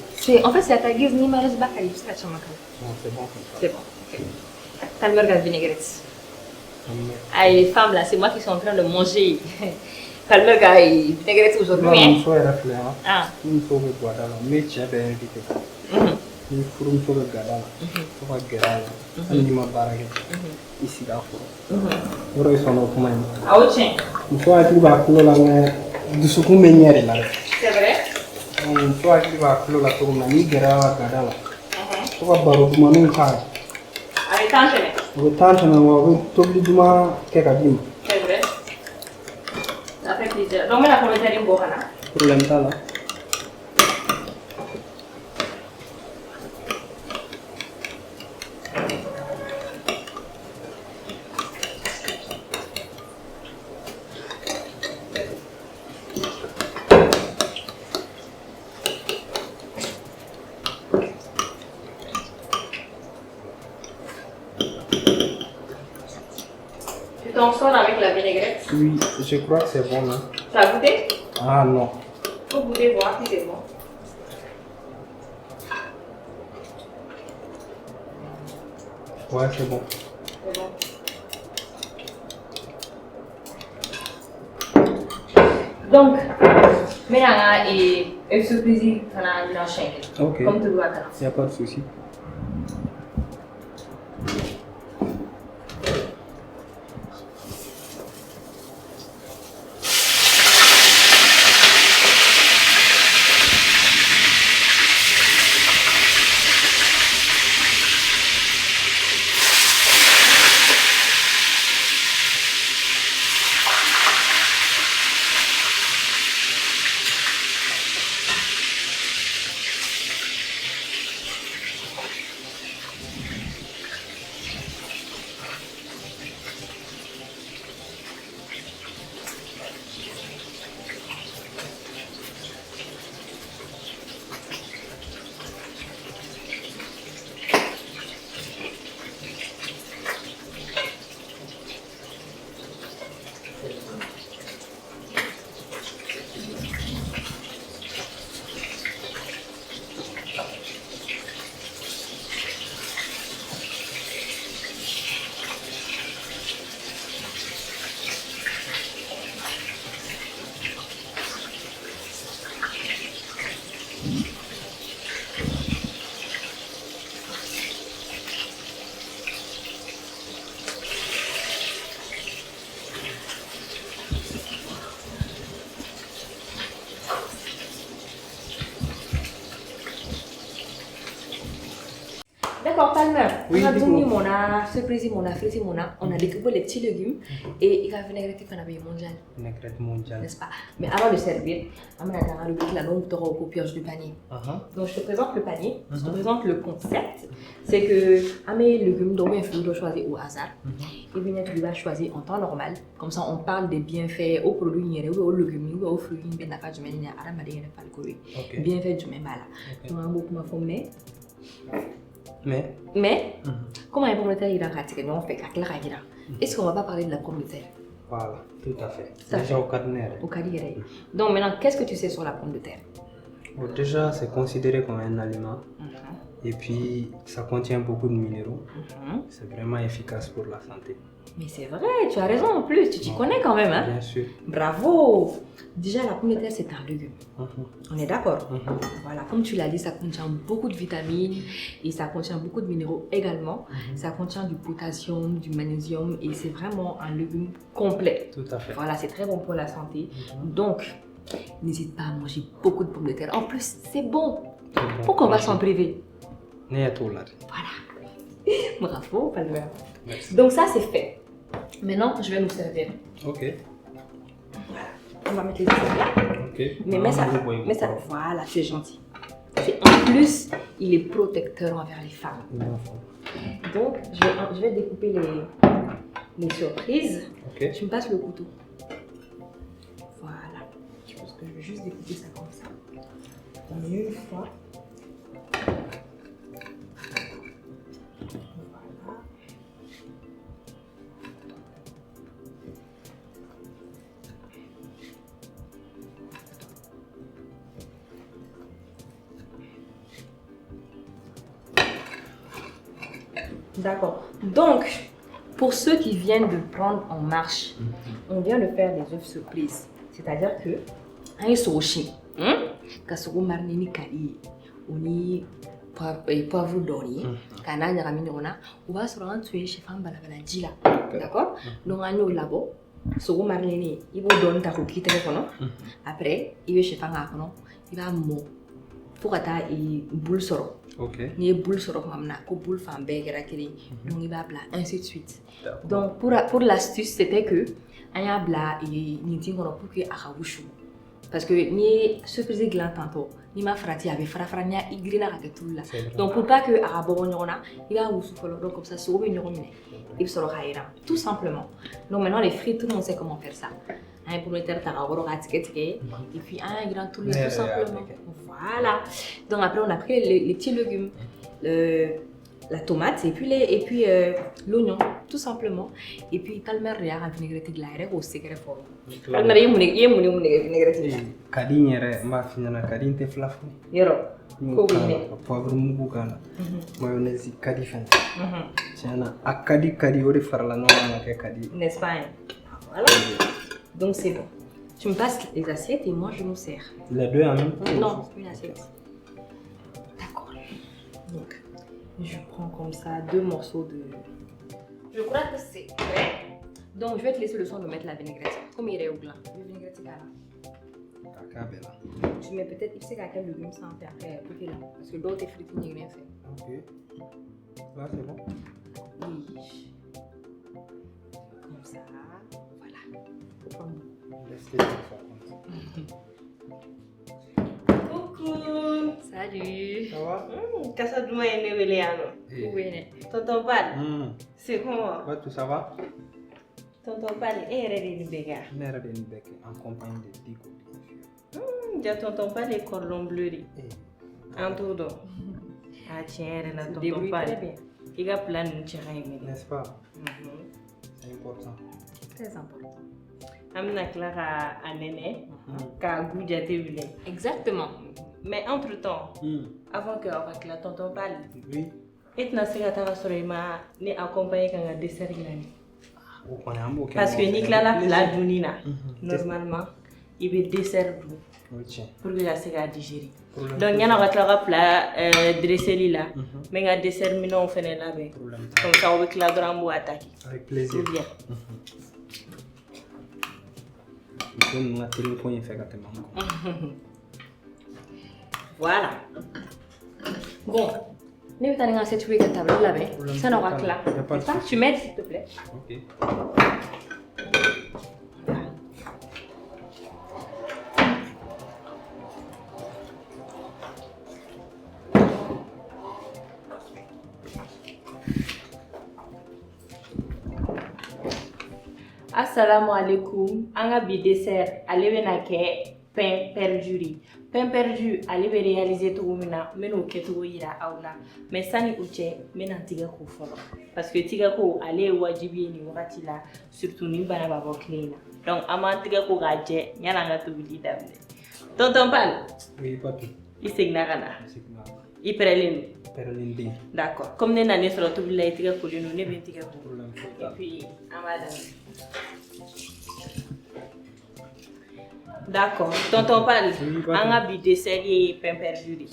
En fait, c'est à ta guise, ni maïs bakali, jusqu'à Chamakal. Non, c'est bon comme ça. C'est bon. Ok. Palmer gaz vinaigrette. Ah, les femmes là, c'est moi qui suis en train de manger. Palmer gaz vinaigrette aujourd'hui. Non, je suis réfléchi. Ah. Il faut que je bois là. Mais tu as bien invité. Il faut que je bois là. Il faut que je bois là. Il faut que ici là. Il faut que je bois là. Ah, oui, tiens. Il faut que je bois là. Du sucre meilleur là. C'est vrai? Il faut que je bois là. Comme on a mis là. Il faut que je bois là. Allez, tente-le. Je tente de C'est vrai? Ça fait plaisir. Donc, maintenant, on va faire une bohana. problème ça là. Tu t'en sors avec la vinaigrette? Oui, je crois que c'est bon. Hein. Tu as goûté? Ah non. Faut goûter, voir si c'est bon. Ouais, c'est bon. C'est bon. Donc, maintenant, et ce plaisir, on a une chaîne. Ok. Comme tu dois. Il n'y a pas de souci. D'accord, Palmer. Oui, on a dis-moi. donné mon surprise, on a découpé les petits légumes et il va venir qu'on a mondial, Vinaigrette mondiale. n'est-ce pas? Mais avant de servir, on a un rubrique là donc tu auras au pioche du panier. Donc je te présente le panier, je te présente le concept. C'est que mes légumes dont mes fruits doivent choisir au hasard. et tu vas choisir en temps normal. Comme ça, on parle des bienfaits aux produits, aux légumes, aux fruits, bienfaits du même donc, mais comment les pommes de terre ils ont fait est-ce qu'on va pas parler de la pomme de terre? Voilà, tout à fait. Déjà au cadenas. Donc maintenant, qu'est-ce que tu sais sur la pomme de terre? Bon, déjà, c'est considéré comme un aliment. Et puis, ça contient beaucoup de minéraux. C'est vraiment efficace pour la santé. Mais c'est vrai, tu as raison en plus, tu t'y connais quand même. Hein? Bien sûr. Bravo! Déjà, la pomme de terre, c'est un légume. On est d'accord? Voilà, comme tu l'as dit, ça contient beaucoup de vitamines et ça contient beaucoup de minéraux également. Ça contient du potassium, du magnésium et c'est vraiment un légume complet. Tout à fait. Voilà, c'est très bon pour la santé. Donc, n'hésite pas à manger beaucoup de pommes de terre. En plus, c'est bon. Pourquoi on va s'en priver? Voilà. Bravo, Palmer. Donc ça, c'est fait. Maintenant, je vais nous servir. Ok. Voilà. On va mettre les assiettes là. Ok. Mais mets ça. Voilà, c'est gentil. Et en plus, il est protecteur envers les femmes. Donc, je vais découper les surprises. Ok. Tu me passes le couteau. Voilà. Je pense que je vais juste découper ça comme ça. En une fois. D'accord. Donc, pour ceux qui viennent de prendre en marche, on vient de faire des œufs surprises. C'est-à-dire que, un sochi, kasoro marnini kari, oni poivre d'ori, kana nyarami nyona, on va se rendre sur les chefs en balabala djila. D'accord? Donc, on est au labo, sogo marnini, il va donner ta cookie téléphone. Après, il va chef en akono, il va mo. Pour avoir une boule soro. Ok. Ni une boule soro mamna, ko boule fan begera kiri. Donc il va bla ainsi de suite. Donc pour l'astuce c'était que anya bla et ni tingono pour que akawushu. Parce que ni surprise gland tantôt, ni ma frati avait frafrania igrina ka tout là. Donc pour pas que arabo nyona, il va wusu folo donc comme ça so be nyomine. Il soro haira tout simplement. Donc maintenant les frites tout le monde sait comment faire ça. Un pomme de terre, et puis un grand tout simplement. Voilà. Donc après on a pris les petits légumes, la tomate et puis l'oignon, tout simplement. Et puis calmer rien à vinaigrette de l'air au secret fort. Calmer vinaigrette. Kadinere ma finana kadinte flafu. Yero. Poivre mugu kana. Mayonnaise kadi fin. Tiens, akadi ori farla no na ke kadi. N'est-ce pas? Voilà. Donc c'est bon. Tu me passes les assiettes et moi je nous sers. Les deux en même temps? Non, une assiette. D'accord. Donc, je prends comme ça 2 morceaux de... Je crois que c'est prêt. Donc, je vais te laisser le soin de mettre la vinaigrette. Comme il est au gland. Le vinaigrette, c'est là. Tu mets peut-être, il sait qu'à quel légume ça en fait après, côté là. Parce que d'autres frites, il n'y a rien fait. Ok. Là, c'est bon? Oui. Comme ça. Coucou. Salut. Ça va? Kassa Douma est né oui. Tonton Pal. C'est comment? Ouais, tout ça va? Tonton Pal est rédé de Béga. Mère de Béga en compagnie de Digo. Déjà tonton Pal est cordon bleu. En tout dos. Ah tiens, là tonton Pal. Il a plein de tchiraï. N'est-ce pas? C'est important. Très important. Amina Clara à Néné, car Goudia Tevile. Exactement. Mais entre-temps, avant que avec la tonton parle, oui. Et tu n'as pas ni accompagné quand un dessert. Parce que Nicolas la Dunina, normalement, il veut dessert doux pour que la séga digérer. Donc il y a un plat dressé là, mais un dessert mignon on fait là. Comme ça, on veut que la drambo attaque. Avec plaisir. Bien. Voilà. Bon, nous allons à cette table là, ça n'aura que là. Tu m'aides s'il te plaît. Ok. Assalamu alaikum. Anga bi dessert ale bena ke pain perdu. Pain perdu ale be réaliser tugumina meno ke tugo yira awla. Mais sani uche mena tiga ko folo. Parce que tiga ko ale wajibi ni wakati la surtout ni bana babo clean. Donc ama tiga ko gaje nyana nga tubili damne. Tonton Pal. Oui, papi. Isigna kana. Isigna. Iperelin. Perelin din. D'accord. Comme ne nane solo tubili tiga ko lino ne ben tiga ko. Problème. Et puis amada. D'accord. Tonton Pal, anga bi dessert et pain perdu.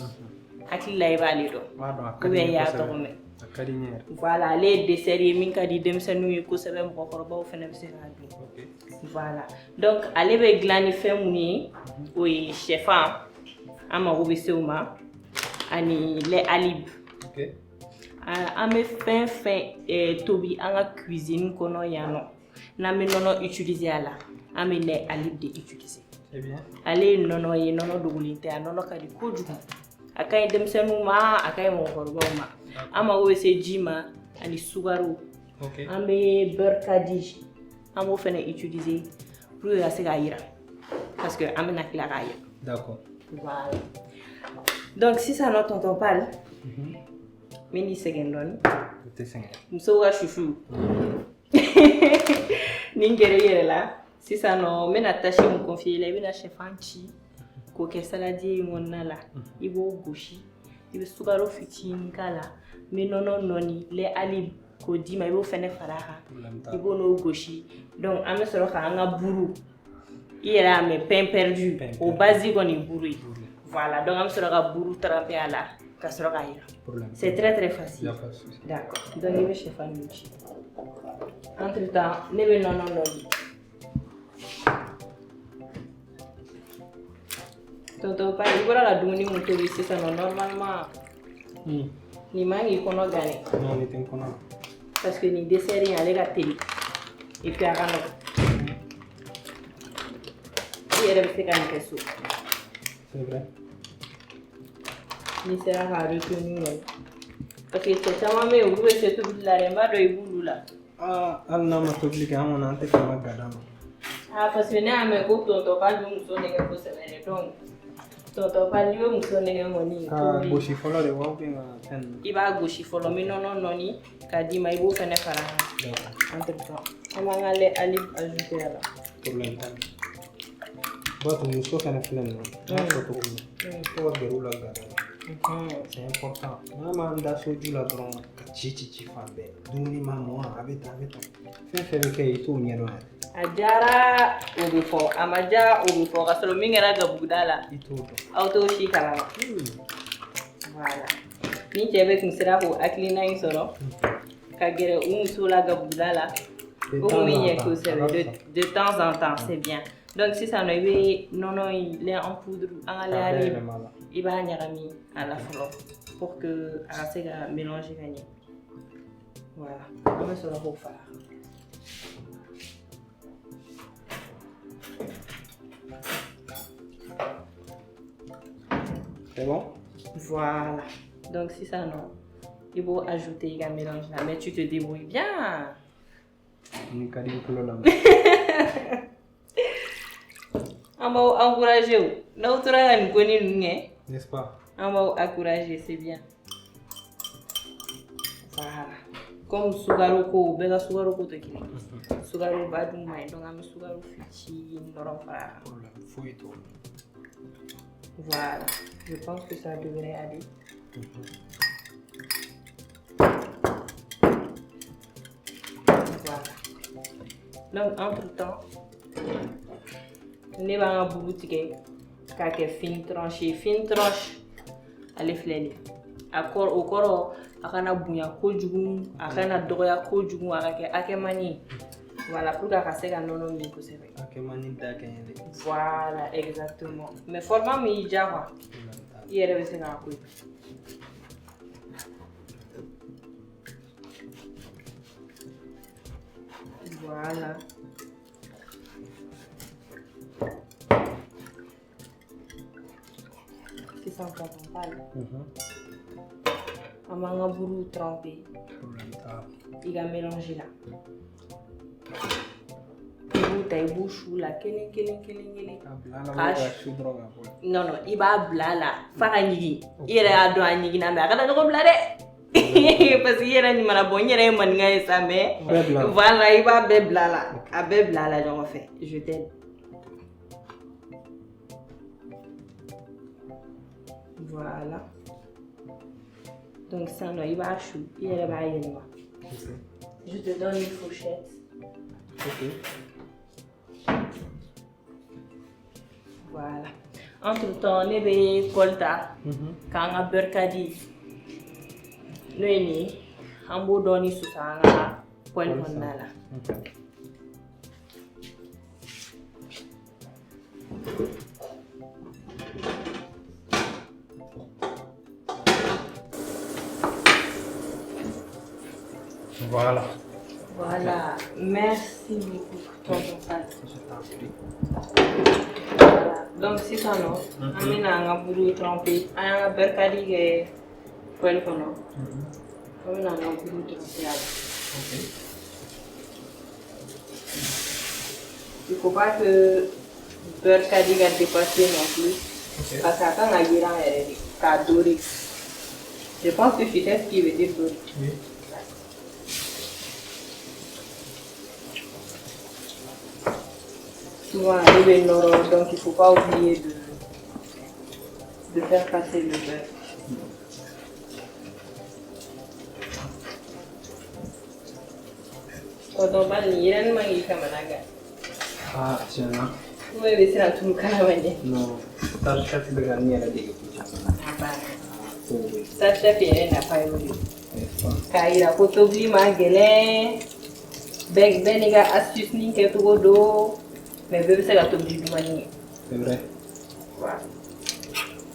Akili la ibali do. Ou ya to me. Akadinière. Voilà, les desserts et min ka di dem senu ko sebe mo ko ba o fene se radio. OK. Voilà. Donc ale be glani femuni o chefa ama ko be seuma ani le alib. OK. Ame fin tobi anga cuisine kono yano. Na me nono utiliser ala. Ame le alib de utiliser. C'est bien. Ale nono ye nono dugulinte nono kadi kojugu. Akai dem senuma akai mo korba ma. Ama o se jima ani sugaru. OK. Ame beurre kadij. Amo fene utiliser pour la se gaira. Parce que ame na kila gaira. D'accord. Voilà. Donc si ça ne t'entend pas, mini segendon. Te senga. Muso wa chouchou. Ningere yere la. Si ça no mena taché me confier la bina chef anchi ko ke saladi ngonna la ibo goshi ibo sugaro fitini kala me nono noni le ali ko di ma ibo fene faraha ibo no goshi donc ame soro ka anga buru ira me pain perdu au basique on buru voilà donc ame soro ka buru trempé à la ka soro ka ira c'est très facile d'accord donc ibo chef anchi entre temps ne be nono noni. Tonton Pal, il la dumuni muto bisi ça normalement. Ni mangi kono gane. Non, ni ten kono. Parce que ni dessert rien les gâteaux. Et puis arano. Il est resté quand même sous. C'est vrai. Ni sera retenu. Parce que c'est ça mais vous c'est tout la remba do ibulu là. Ah, alna ma t'obliger à mon ante kama gadama. Ah parce que né ame ko tonton Pal nous so nega ko semaine donc. Tonton Pal yo muso nega moni. Ah, goshi folo de wa bien ten. Iba goshi folo mi nono noni kadi mai bo fene fara. Entre temps. Ama ngale ali ajouter là. Problème pas. Bah, tu nous sauves un flemme. Non, faut tout. Faut dérouler la garde. C'est important. Maman da soju la dron chichi fambe. Duni maman abeta. Fait que il tout miero. Ajara ubifo amaja ubifo kasolo mingera gabudala Itudo. auto shi kala voilà ni jebe kunsira ko aklina insoro kagere umusula gabudala umiye ko de temps en temps c'est bien donc si ça ne veut non il est en poudre en aller il va nyarami à la fleur pour que arasega mélanger gagner voilà on va se le refaire. C'est bon? Voilà. Donc si ça non, il faut ajouter un mélange là, mais tu te débrouilles bien. Ni kadi kulo la. On va encourager. Nous travaillons connaît nous, N'est-ce pas? On va encourager, c'est bien. Voilà. Comme sugaroko, bega sugaroko te kile. Sugaro badum mai, donc am sugaro fiti norom fara. Fouille tout. Voilà. Je pense que ça devrait aller. Voilà. Donc entre temps, ne va pas boutique kake fine tranche ale fleli akor okoro akana bunya kojugu akana doya kojugu akake mani voilà pour ka se ka nono mi ko sebe akake mani da kanyele voilà exactement mais format mi java yere be se na ko voilà. Qui sont pas on va un boulot trempé. Il va mélanger là. ta i b'u su la kelen. Ka su dɔrɔn ka bɔ. Non, i b'a bila la f'a ka ɲigi. I yɛrɛ y'a dɔn a ɲigina mais a kana ɲɔgɔn bila dɛ. Parce que i yɛrɛ ɲuman bɔ n yɛrɛ ye maninka ye sa mais voilà i b'a bɛɛ bila la. A bɛɛ bila la ɲɔgɔn fɛ. Je t'aide. Voilà. Donc ça, non, il va chou. Il va y aller. Je te donne une fourchette. Ok. Voilà. Entre-temps, on est colta. Quand on a berkadi. Nous, on va donner sous ça. Pour le monde là. Voilà. Voilà, merci beaucoup pour ton passage. Je t'en prie. Voilà, donc si ça non, on a un boulot trempé, on a un berkadi qui est pour le fond. On a un boulot trempé. Il ne faut pas que le berkadi va dépasser non plus. Parce que quand on a dit là, doré. Je pense que c'est ce qui veut dire doré. Oui. Souvent, il est nord, donc il ne faut pas oublier de faire passer le beurre. Quand on parle, il y a un mangue comme un Ah, c'est un. Oui, mais c'est un tout le cas. Non, ça chef de gagner la dégueu. Ça chef il n'a pas eu. Car il a photographié ma gueule, bec beniga astuce ni que tout do. Mais bébé, c'est la tombe du manier. C'est vrai. Voilà.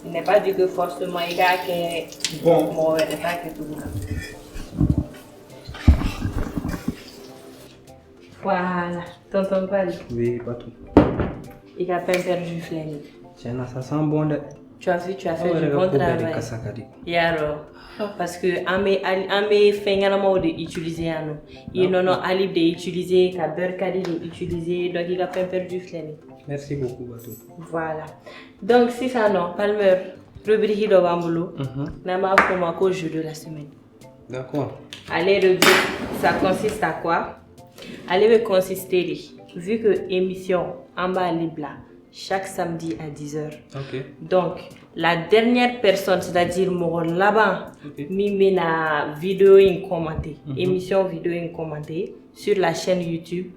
Il n'est pas dit que forcément il y a que bon. Moi, il n'est pas que tout. Voilà. Tonton Pali. Oui, pas tout. Il a peine perdu flemme. Tiens, ça sent bon de. Tu as vu, tu as fait du bon travail. Et alors, parce que amé fait également de utiliser à nous. Il non alib de utiliser, qu'à berkadi de utiliser, donc il a pas perdu flemme. Merci beaucoup, Batou. Voilà. Donc si ça non, Palmer, rubrique de Bamboulou, n'a pas fait mon jeu de la semaine. D'accord. Allez, rubrique, ça consiste à quoi? Allez, me consister, vu que émission en bas libre là. Chaque samedi à 10h. Ok. Donc, la dernière personne, c'est-à-dire mon là-bas, met la vidéo in commenté, émission vidéo in commenté sur la chaîne YouTube.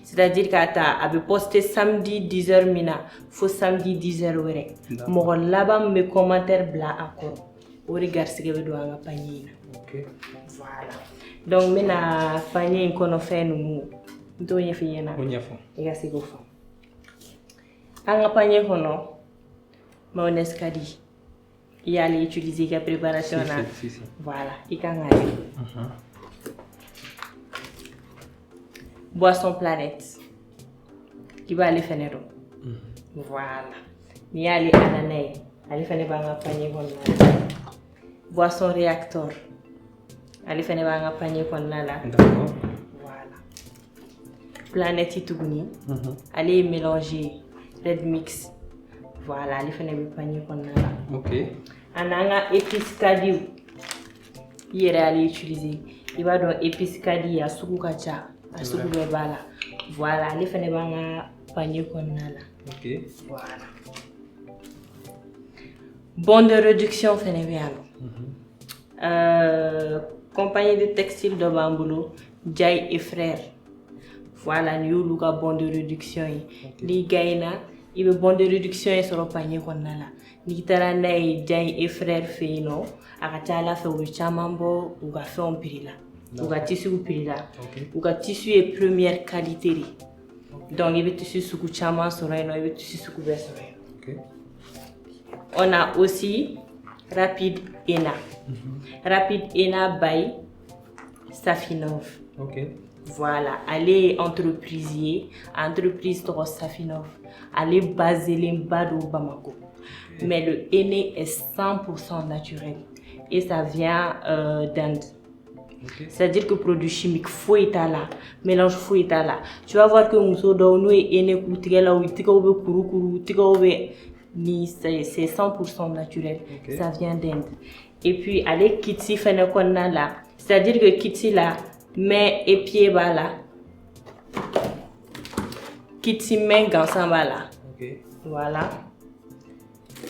C'est-à-dire qu'elle a posté samedi 10h mina, faut samedi 10h ouais. Mon là-bas me commentaire blanc encore. Au regard ce que je dois panier. Ok. Voilà. Donc, mina panier in kono fait nous. Donc, il y a fait na. On y a fait. Il y a c'est go fa. Anga panier hono mayonnaise kadi il y a les utiliser la préparation là voilà il kan aller boisson planète qui va aller faire voilà ni aller ananay aller faire ba nga panier hono boisson réacteur aller faire ba nga panier hono là d'accord voilà planète ituguni aller mélanger Red mix. Voilà, les fenêtres de panier qu'on a là. Ok. On a épice kadi. Il est allé utiliser. Il va dans épice kadi à suku kacha, à suku bebala. Voilà, les fenêtres de panier qu'on a là. Ok. Voilà. Bon de réduction fenêtres. Compagnie de textile de Bamboulou, Jai et frères. Voilà, nous avons bon de réduction. Les gaïna, il y a bon de réduction sur le panier qu'on a là. Ni taranay Jai et frères fait non. Akatala fait au chamambo ou a fait un prix là. Ou a tissu au prix là. Ou a tissu est première qualité. Donc il y a tissu sous chama sur un, il y a tissu sous couvert sur un. On a aussi Rapide Ena. Rapide Ena by Safinov. Ok. Voilà, allez entreprisier, entreprise de Safinov, allez baser les Bado Bamako. Mais le henné est 100% naturel et ça vient d'Inde. C'est-à-dire que produit chimique fouet là, mélange fouet là. Tu vas voir que muso do no e ene kutigela ou tika be kuru tika be ni c'est 100% naturel. Ça vient d'Inde. Et puis allez kitsi fene konna là. C'est-à-dire que kitsi là main et pied bas là. Kitsi main gansan bas là. Voilà.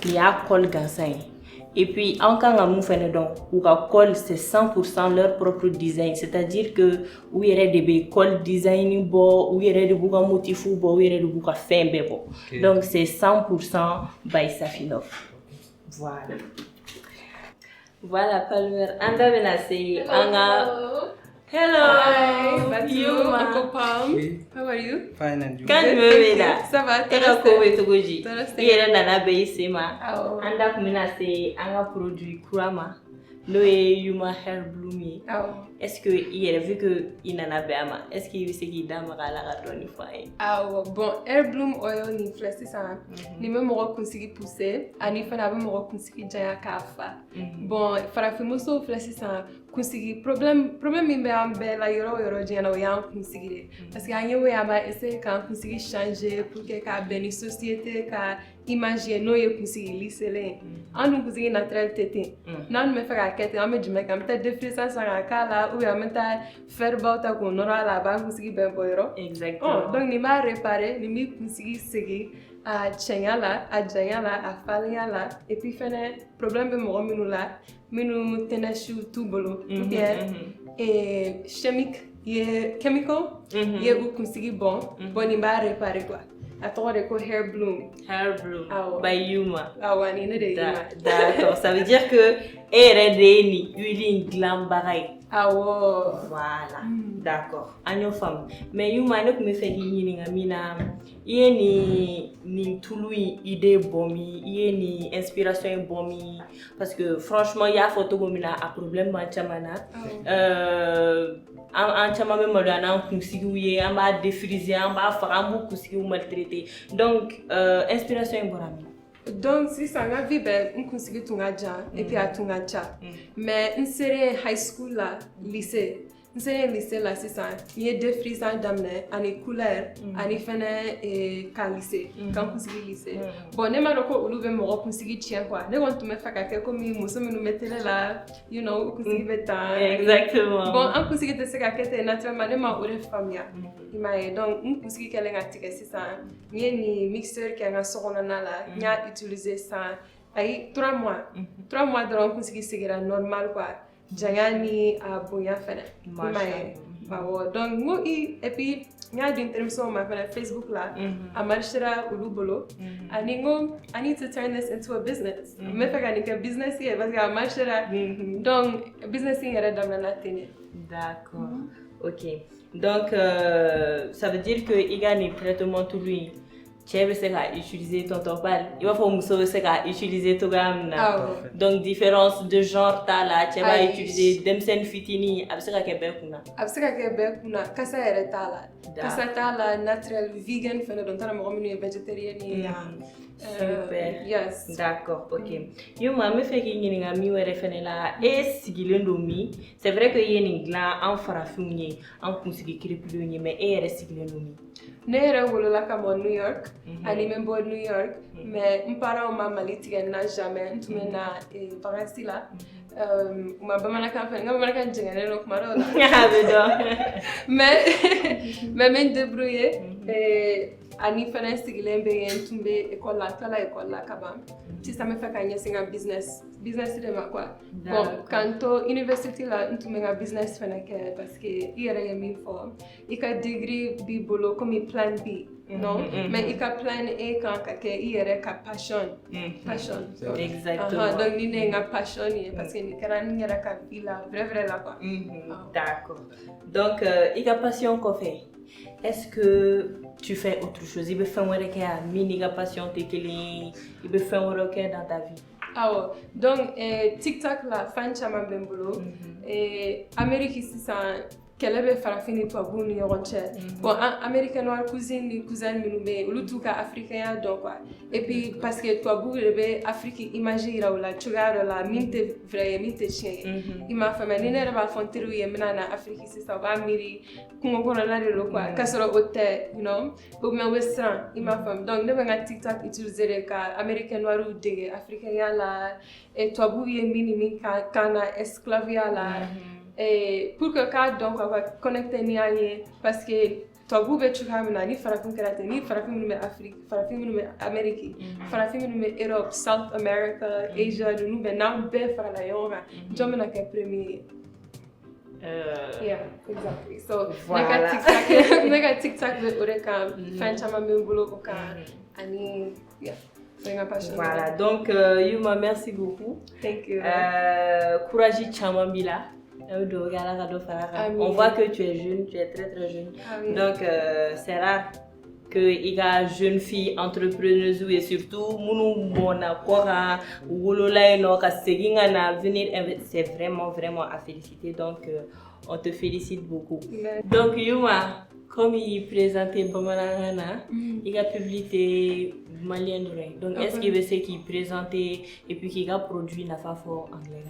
Il y a col gansan. Et puis, en cas de donc, ou col, c'est 100% leur propre design. C'est-à-dire que, où il y a des col design, où il y a des motifs, où il y a des fin. Donc, c'est 100% by Safinov. Voilà. Voilà, Palmer. Anda benasi. Anga. Hello. Hi, you, Uncle Palm. Oui. How are you? Fine and you? Quand tu me là, Ça va, tu as couvert tout le Tu as Il y a nana beisema. Oh. Anda kumina se anga produit kurama. No e yuma hair bloomy. Oh. Est-ce que il a vu que il nana beama? Est-ce qu'il sait qu'il dama la ratoni fai? Ah bon, Air Bloom Oil ni flessi ça. Ni même moro consegui pousser, ani fana be moro consegui jaya kafa. Bon, fara fimoso flessi ça. Consegui problème min be am be la yoro jana o yan consegui. Parce que anye we ama essayer kan consegui changer pour que ka beni société ka imaginer no ye consegui lisele. Anu consegui naturel tete. Nan me fera kete am me jime kam te defrisa sa kala ou am ta faire bauta ko nora la ba consegui ben boyro. Exactement. Donc ni ma réparer, ni mi consegui segi a chengala, a jayala, a faliala et puis fene problème be mo minu la. Minu tenashu tubolo et chimique ye chemical ye ou consegui bon ni ba réparer quoi attends de quoi hair bloom by Yuma awani ne de Yuma d'accord ça veut dire que ni huile glam barai voilà d'accord agno femme mais Yuma ne me fait ni ngamina yé ni touloui idée bomi yé ni inspiration bomi parce que franchement il y a photo bomina a problème manchamana en chama même modana kusigouye en bas défriser en bas faramou kusigou maltraité donc inspiration borami. Donc si ça nga vibe on consegue tunga ja et puis a tunga cha mais in série high school là lycée là c'est ça il y a deux frisants d'amener ani couleur ani fene et ka lycée quand consegue lycée bon ne ma roko ulu be mo consegue tien quoi ne want to me faka ke comme muso me nous mettre là you know consegue beta exactement bon on consegue te seka ke te naturellement ne ma ore famille imaye donc on consegue que lenga tike c'est ça ni mixeur qui a sorona na la nya utiliser ça ay 3 mois donc consegue seguir normal quoi jangani a bonya fene imaye bawo donc mo et puis nya d'une termination ma fene Facebook là a marchera ulubolo ani I need to turn this into a business me faka ni que business here parce que a marchera donc business here dans la télé d'accord OK donc ça veut dire que il gagne traitement tout lui tu vas utiliser ton topal il va falloir utiliser ton gamme donc différence de genre là tu vas utiliser demsen fitini abseka kebe kuna kasa ere tala natural vegan fena don tala mo minu vegetarian super yes d'accord OK yo ma me fait ki nga mi were fena la e sigilendo mi c'est vrai que yeni gla en farafuni en consigi kriplo ni mais e ere sigilendo mi Nere wolola kama New York, ani membo New York, mais mpara uma malitiga na jamais ntume na Paris là. Uma bamana kan fa ngaba kan jengane no kumaro la. Mais me débrouiller ani fana sigilembe yentumbe école la kaba. Si ça me fait gagner c'est un business de ma quoi. Bon, quand to université là ntume nga business fana que parce que il y a mi form. Il a degree bi bolo comme plan B. Non, mais il a plan A quand que il y a passion. Exactement. Donc ni nga passion parce que ni karani ni ka villa vrai là quoi. D'accord. Donc il a passion qu'on fait. Est-ce que tu fais autre chose? Il veut faire un mini passion il veut faire un requête dans ta vie. Ah donc TikTok là fan chama bembolo et Amérique ici ça kɛlɛ bɛ farafin ni tubabuw ni ɲɔgɔn cɛ bon américain noir cousine ni cousin minnu bɛ yen olu t'u ka africain dɔn quoi et puis parce que tubabuw de bɛ afrique image yira u la cogoya dɔ la min tɛ vrai ye min tɛ tiɲɛ ye i m'a faamuya ni ne yɛrɛ b'a fɔ n teriw ye n bɛna na afrique sisan u b'a miiri kungo kɔnɔna de don quoi k'a sɔrɔ o tɛ you know ou bien u bɛ siran i m'a faamu donc ne bɛ n ka tiktok utiliser de ka américain noirs dege africain la tubabuw ye min ni min kan na esclavia la pour que k'a dɔn quoi connecter ni an ye parce que tubabuw bɛ cogoya min na ni farafin kɛra ten ni farafin minnu bɛ afrique farafin minnu bɛ amérique farafin minnu bɛ europe south america asia ninnu bɛɛ n'an bɛɛ farala ɲɔgɔn kan jɔn bɛna kɛ premier ye yeah exactly so ne ka tiktok bɛ o de kan fɛn caman bɛ n bolo o kan ani yeah. Voilà, donc Yuma, merci beaucoup. Thank you. Courage Chamambila. On voit que tu es jeune, tu es très très jeune. Donc c'est rare que il y a jeune fille entrepreneuse et surtout munu mona kora wolola no ka seginga na venir c'est vraiment à féliciter donc on te félicite beaucoup. Donc Yuma, comme il présentait Bamalangana, il a publié Malien Drink. Donc, est-ce qu'il veut ce qu'il présentait et puis qu'il a produit Nafafo anglais?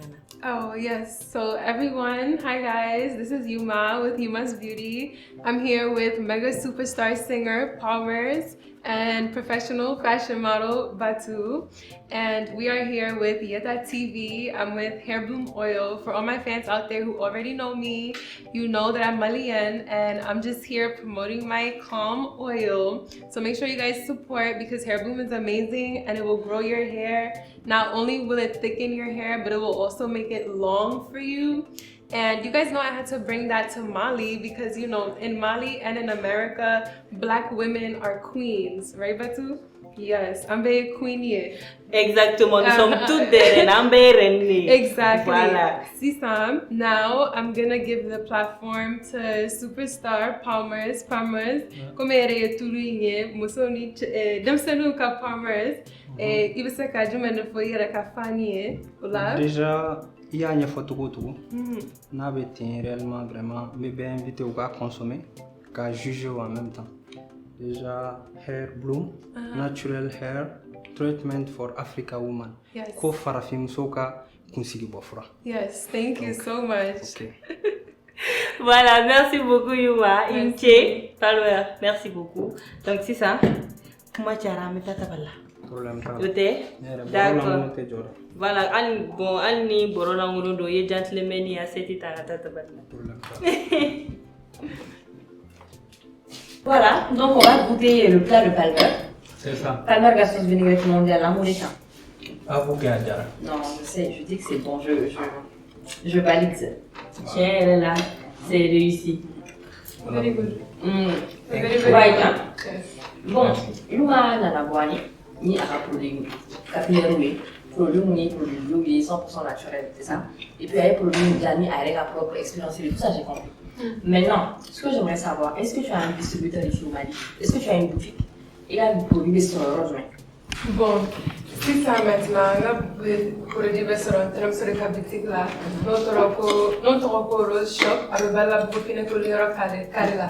Oh, yes. So, everyone, hi guys. This is Yuma with Yuma's Beauty. I'm here with mega superstar singer Palmers and professional fashion model Batu. And we are here with Yeta TV. I'm with Hair Bloom Oil. For all my fans out there who already know me, you know that I'm Malian and I'm just here promoting my Calm Oil. So make sure you guys support because Hair Bloom is amazing and it will grow your hair. Not only will it thicken your hair, but it will also make it long for you. And you guys know I had to bring that to Mali because, you know, in Mali and in America, Black women are queens, right, Batu? Yes, I'm very queenie. Exactement, nous sommes toutes des reines. Exactly. Voilà. Sisam, now I'm gonna give the platform to superstar Palmers. Palmers, comme elle tout ligne, musoni demsenu ka Palmers. Il veut que je me fasse la cafanie. Déjà, il y a une photo tout. N'avait réellement vraiment, mais bien invité au gars consommer, qu'à juger en même temps. Déjà, Hair Bloom, Natural Hair Treatment for Africa Woman. Yes. Ko farafim soka kunsigi bofra. Yes, thank you so much. Okay. Voilà, merci beaucoup Yuma. Inche, Palmer, merci beaucoup. Donc c'est ça. Comment tu as ramené ta tabala? Problème pas. D'accord. Voilà, Anni Borona Murundo, ye gentleman ya seti ta tabala. Problème pas. Voilà, donc on va goûter le plat de Palmer. C'est ça. Palmer Gastos vinaigrette mondiale, l'amour des champs. À vous, Gadjara. Non, je sais, je dis que c'est bon, je valide ça. Tiens, elle est là, c'est réussi. Very good. Right, hein? Bon, Yuma Nanabwani, ni à produit capillaire, produit 100% naturel, c'est ça? Et puis, elle produit avec sa propre expérience, tout ça, j'ai compris. Maintenant, ce que j'aimerais savoir, est-ce que tu as un distributeur ici au Mali? Est-ce que tu as une boutique? Il a un produit sur le rosement. Bon, si ça maintenant, pour le restaurant, tu as sur la boutique là, notre rose shop, avec la boutique pour le carré là.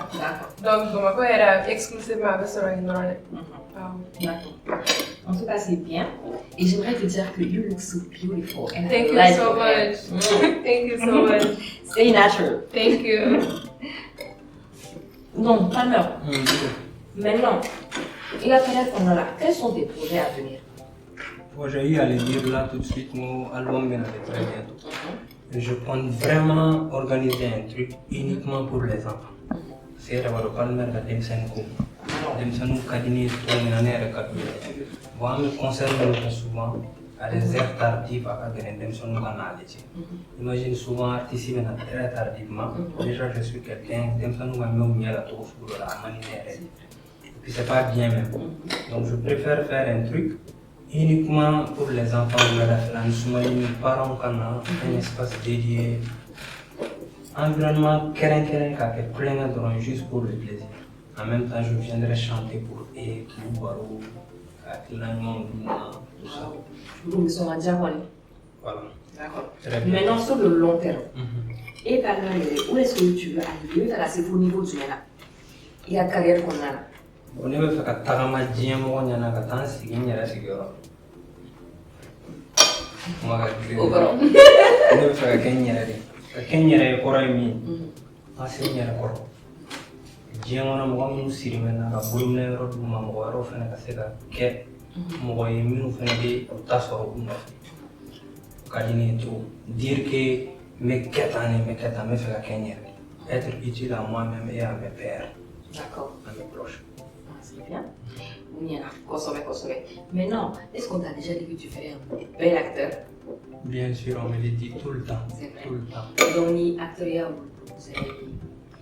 Donc, bon, ma era exclusivement restaurant ignorant. D'accord. En tout cas, c'est bien. Et j'aimerais te dire que you look so beautiful. And Thank you so much. Thank you so much. Stay natural. Thank you. Donc, Palmer, maintenant, il a fait qu'on a là. Quels sont tes projets à venir? J'ai eu à le dire là tout de suite, mon album vient de très bientôt. Je compte vraiment organiser un truc uniquement pour les enfants. C'est le Palmer de Demsenko. Demsenko Kadini, Tominaner Kadini. Moi, je me concerne souvent à des heures tardives à Demsenko Kanale. Imagine souvent artistes viennent très tardivement. Déjà, je suis quelqu'un, Demsenko m'a mis à la tour pour la manière. Et puis, c'est pas bien même. Donc, je préfère faire un truc uniquement pour les enfants de la France. Mes parents ont un espace dédié. Environnement plein de juste pour le plaisir. En même temps, je viendrai chanter pour eux, pour Barou, tout ça. Ils sont à Diawali. Voilà. D'accord. Maintenant, sur le long terme, Et Palmer, où est-ce que tu veux arriver? C'est au niveau du là. Il y a carrière qu'on a là. On est fait que Tarama Diem, on y en a qu'à c'est qu'il y a la sécurité. Moi, je vais faire Kenya est correct. Ah, c'est bien d'accord. Diem, on a mon cinéma, la boule, la robe, ma mère, on fait la cassette, que moi, et nous, on fait des tasses au bout. Dire que mes 4 années, me fait la Kenya. Être utile à moi-même et à mes pères. D'accord. À mes proches. C'est bien. Consommer. Maintenant, est-ce qu'on t'a déjà dit que tu fais un bel acteur? Bien sûr, on me le dit tout le temps. C'est vrai. Tout le temps. Donc, ni acteur,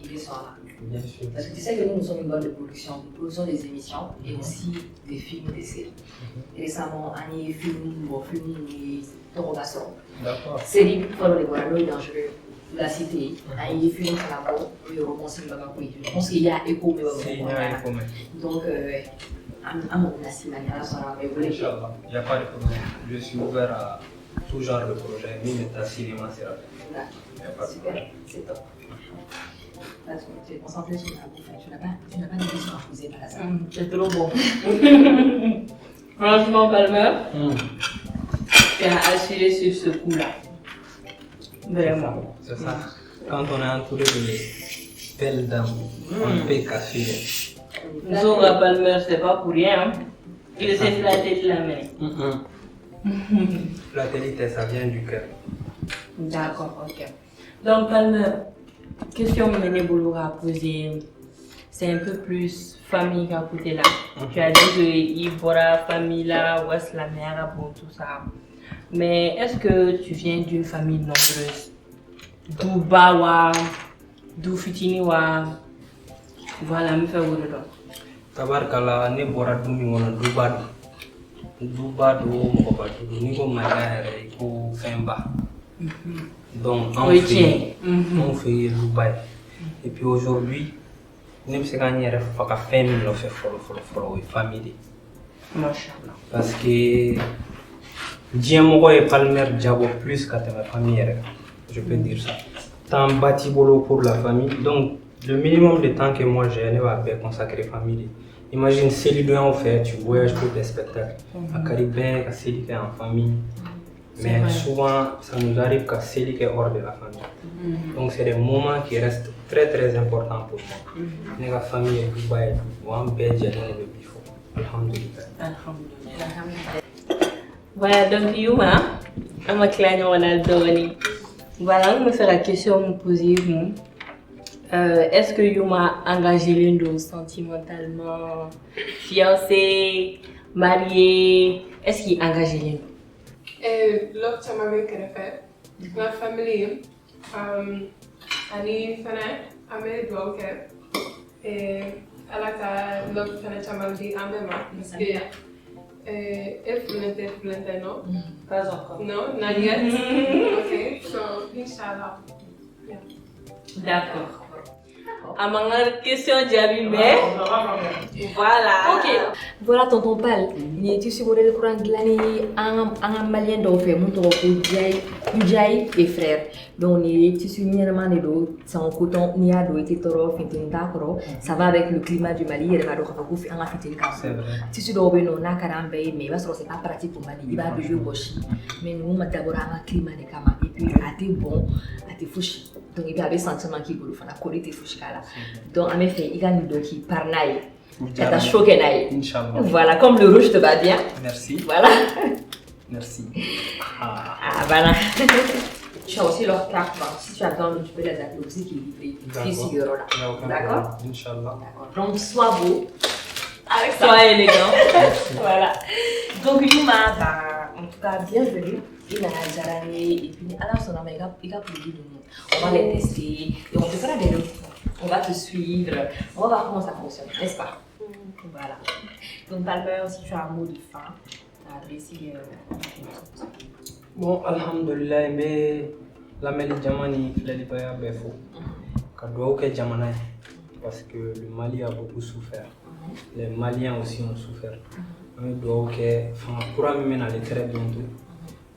il est là. Bien sûr. Parce que tu sais que nous sommes une boîte de production. Nous produisons des émissions et aussi des films et des séries. Et récemment, on a film et Torobasson. D'accord. Série pour les Guarano dangereux. La cité, il y a film à la mort, et on pense qu'il je pense qu'il y a écho, mais donc, à mon avis, il y a Inch'Allah, il n'y a pas de problème. Je suis ouvert à tout genre de projet, même le cinéma, c'est rapide. Super, c'est top. Tu es concentré sur la bouffe, tu n'as pas de questions à poser par hasard. C'est trop bon. Franchement, Palmer, tu as assuré sur ce coup-là. Vraiment. C'est ça. Quand on est entouré de belles dames, on peut qu'assurer. Zora Palmer, c'est pas pour rien. Il s'est flatté de la main. La qualité, ça vient du cœur. D'accord, ok. Donc, Palmer, question que je voulais poser, c'est un peu plus famille qu'à côté là. Tu as dit qu'il y a la famille là, où est-ce la mère, bon, tout ça. Mais est-ce que tu viens d'une famille nombreuse? D'où Bawa, d'où Fitiniwa, voilà, me fait vous dedans. Tabarkala, ne bora dumi ngona Dubado, Mokobado, Nico Magare, Ko Femba. Donc, on fait Dubaï. Et puis aujourd'hui, nous sommes gagnés à faire la famille, on fait la famille. Parce que Diamogo et Palmer Diabo plus qu'à ma famille, je peux dire ça. Tant bâti bolo pour la famille, donc le minimum de temps que moi j'ai, ne va pas consacrer famille. Imagine si les deux en fait, tu voyages pour des spectacles. À Caribé, à Célie qui est en famille. Mais souvent, ça nous arrive qu'à Célie qui est hors de la famille. Donc c'est des moments qui restent très très importants pour moi. La famille est Dubaï, ou en Belgique, on est bifo. Alhamdulillah. Voilà, donc Yuma, on m'a clairé on a donné. Voilà, on me fait la question me poser. Est-ce que Yuma a engagé l'Indo sentimentalement, fiancé, marié? Est-ce qu'il a engagé l'Indo? Et l'autre, ça m'avait fait. La famille, Annie Fana, Amé Doke, et à la l'autre Fana, ça m'a dit Amé, parce que elle non? Pas encore. Non, not yet. Ok, so, Inch'Allah. Yeah. D'accord. À ma question, j'ai mais voilà. Ok. Voilà tonton Pal. Ni tu suis le courant de l'année en malien d'en faire mon tour pour Jai et frère. Donc ni tu suis nièrement de l'eau sans coton ni à l'eau et toro fintin d'accord. Ça va avec le climat du Mali et le Maroc va vous faire un fitin C'est vrai. Tu suis dans le na carambe mais parce que c'est pas pratique pour Mali. Il va de jouer gauche. Mais nous d'abord un climat de kama et puis à tes bon à tes fouchi. Donc il y a des sentiments qui vous font la qualité fouchi là. Donc en effet il gagne donc qui par naï. T'as choqué naï. Inch'Allah. Voilà, comme le rouge te va bien. Merci. Voilà. Merci. Ah voilà. Tu as aussi leur carte, si tu attends, tu peux les appeler aussi qui est livré. D'accord. Inch'Allah. Donc sois beau. Avec ça. Sois élégant. Voilà. Donc Yuma, en tout cas, bienvenue. Il a Zarani et puis alors son nom, il a plus de nous. On va les tester et on te fera des notes. On va te suivre. On va voir comment ça fonctionne, n'est-ce pas? Voilà. Donc Palmer, si tu as un mot de fin à adresser. Bon, alhamdulillah, mais la mêlée Djamani, Flalibaya Befo. Kadouaouke Djamanaï. Parce que le Mali a beaucoup souffert. Les Maliens aussi ont souffert. On doit pour amener à très bientôt.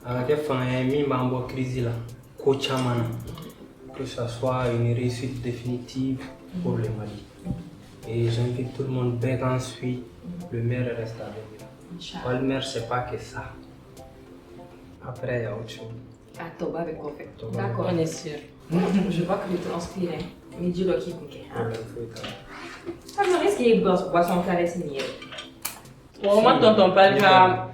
Avec la crise là, Kochamana. que ça soit une réussite définitive pour le Mali. Et j'invite tout le monde bec ensuite, le maire reste à venir. Le maire, c'est pas que ça. Après, il y a autre chose. Ah, Toba avec quoi fait. D'accord, on est sûr. Je vois que tu transpires, hein. Mais dis-le qui bouquet. Ça me risque qu'il y ait boisson caresse miel. Vraiment, tonton Palja,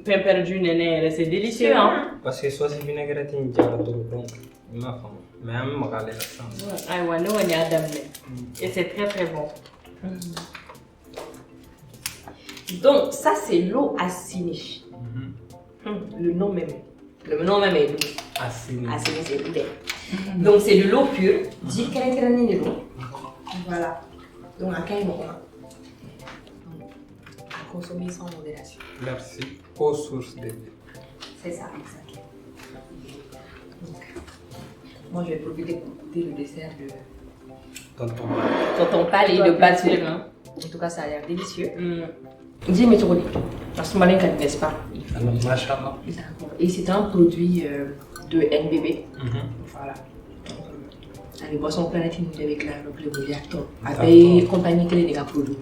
pain perdu, néné, c'est délicieux, hein? Parce que soit c'est vinaigrette, il y a donc, ma femme. Mais elle m'a regardé la chance. Ah ouais, nous on est à Dame. Et c'est très très bon. Donc, ça c'est l'eau assaisonnée. Le nom même. Le nom même est doux. Assaisonnée. Assaisonnée, c'est doux. Donc, c'est de l'eau pure. Dis qu'elle est de l'eau. Voilà. Donc, à quel moment à consommer sans modération. Merci. Aux sources de vie. C'est ça, exactement. Donc, moi, je vais profiter pour goûter le dessert de tonton Palais de Batur. En tout cas, ça a l'air délicieux. Dis, mais tu connais. Parce que malin, ne connaissent pas. Machallah. Et c'est un produit de NBB. Voilà. Les boissons planète nous avec la réacteur. Avec compagnie qui les produits.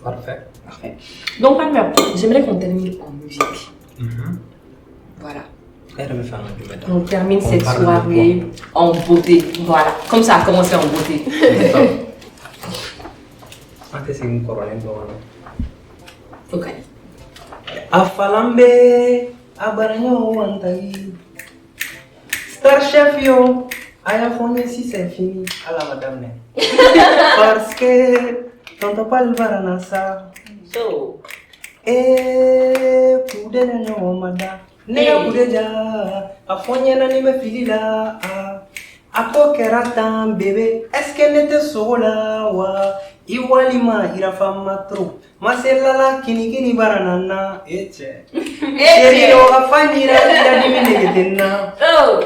Parfait. Parfait. Donc, Palmer, j'aimerais qu'on termine en musique. Voilà. On termine cette soirée en beauté. Voilà. Comme ça a commencé en beauté. Ok. Afalambe, abaranyo wantai. Star Chef yo, aya fone si c'est fini. À la madame ne. Parce que tonton Pal baranasa. So. Kude na nyo mada. Nega kude ja. Afonye na ni me filila. Ako keratan bébé. Est-ce qu'elle était sola wa? Iwalima irafama trop. Maselala kini baranana. Eche. Eche yo afanyira ira dimine getenna.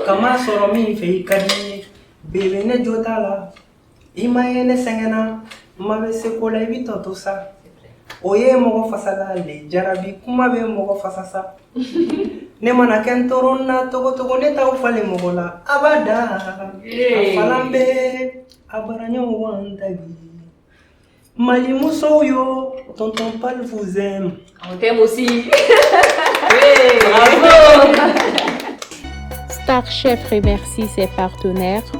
Kama soro min fe kadi. Bébé ne jotala. Ima ene sengena. Mabe se kola ibito to sa. Oye mogo fasala le jarabi kuma be mogo fasasa. Ne mana kentoronna togo ne ta ufale mogo la abada. Afalambe abaranyo wandagi. Mali muso yo tonton Pal vous aime. On t'aime aussi. Star Chef remercie ses partenaires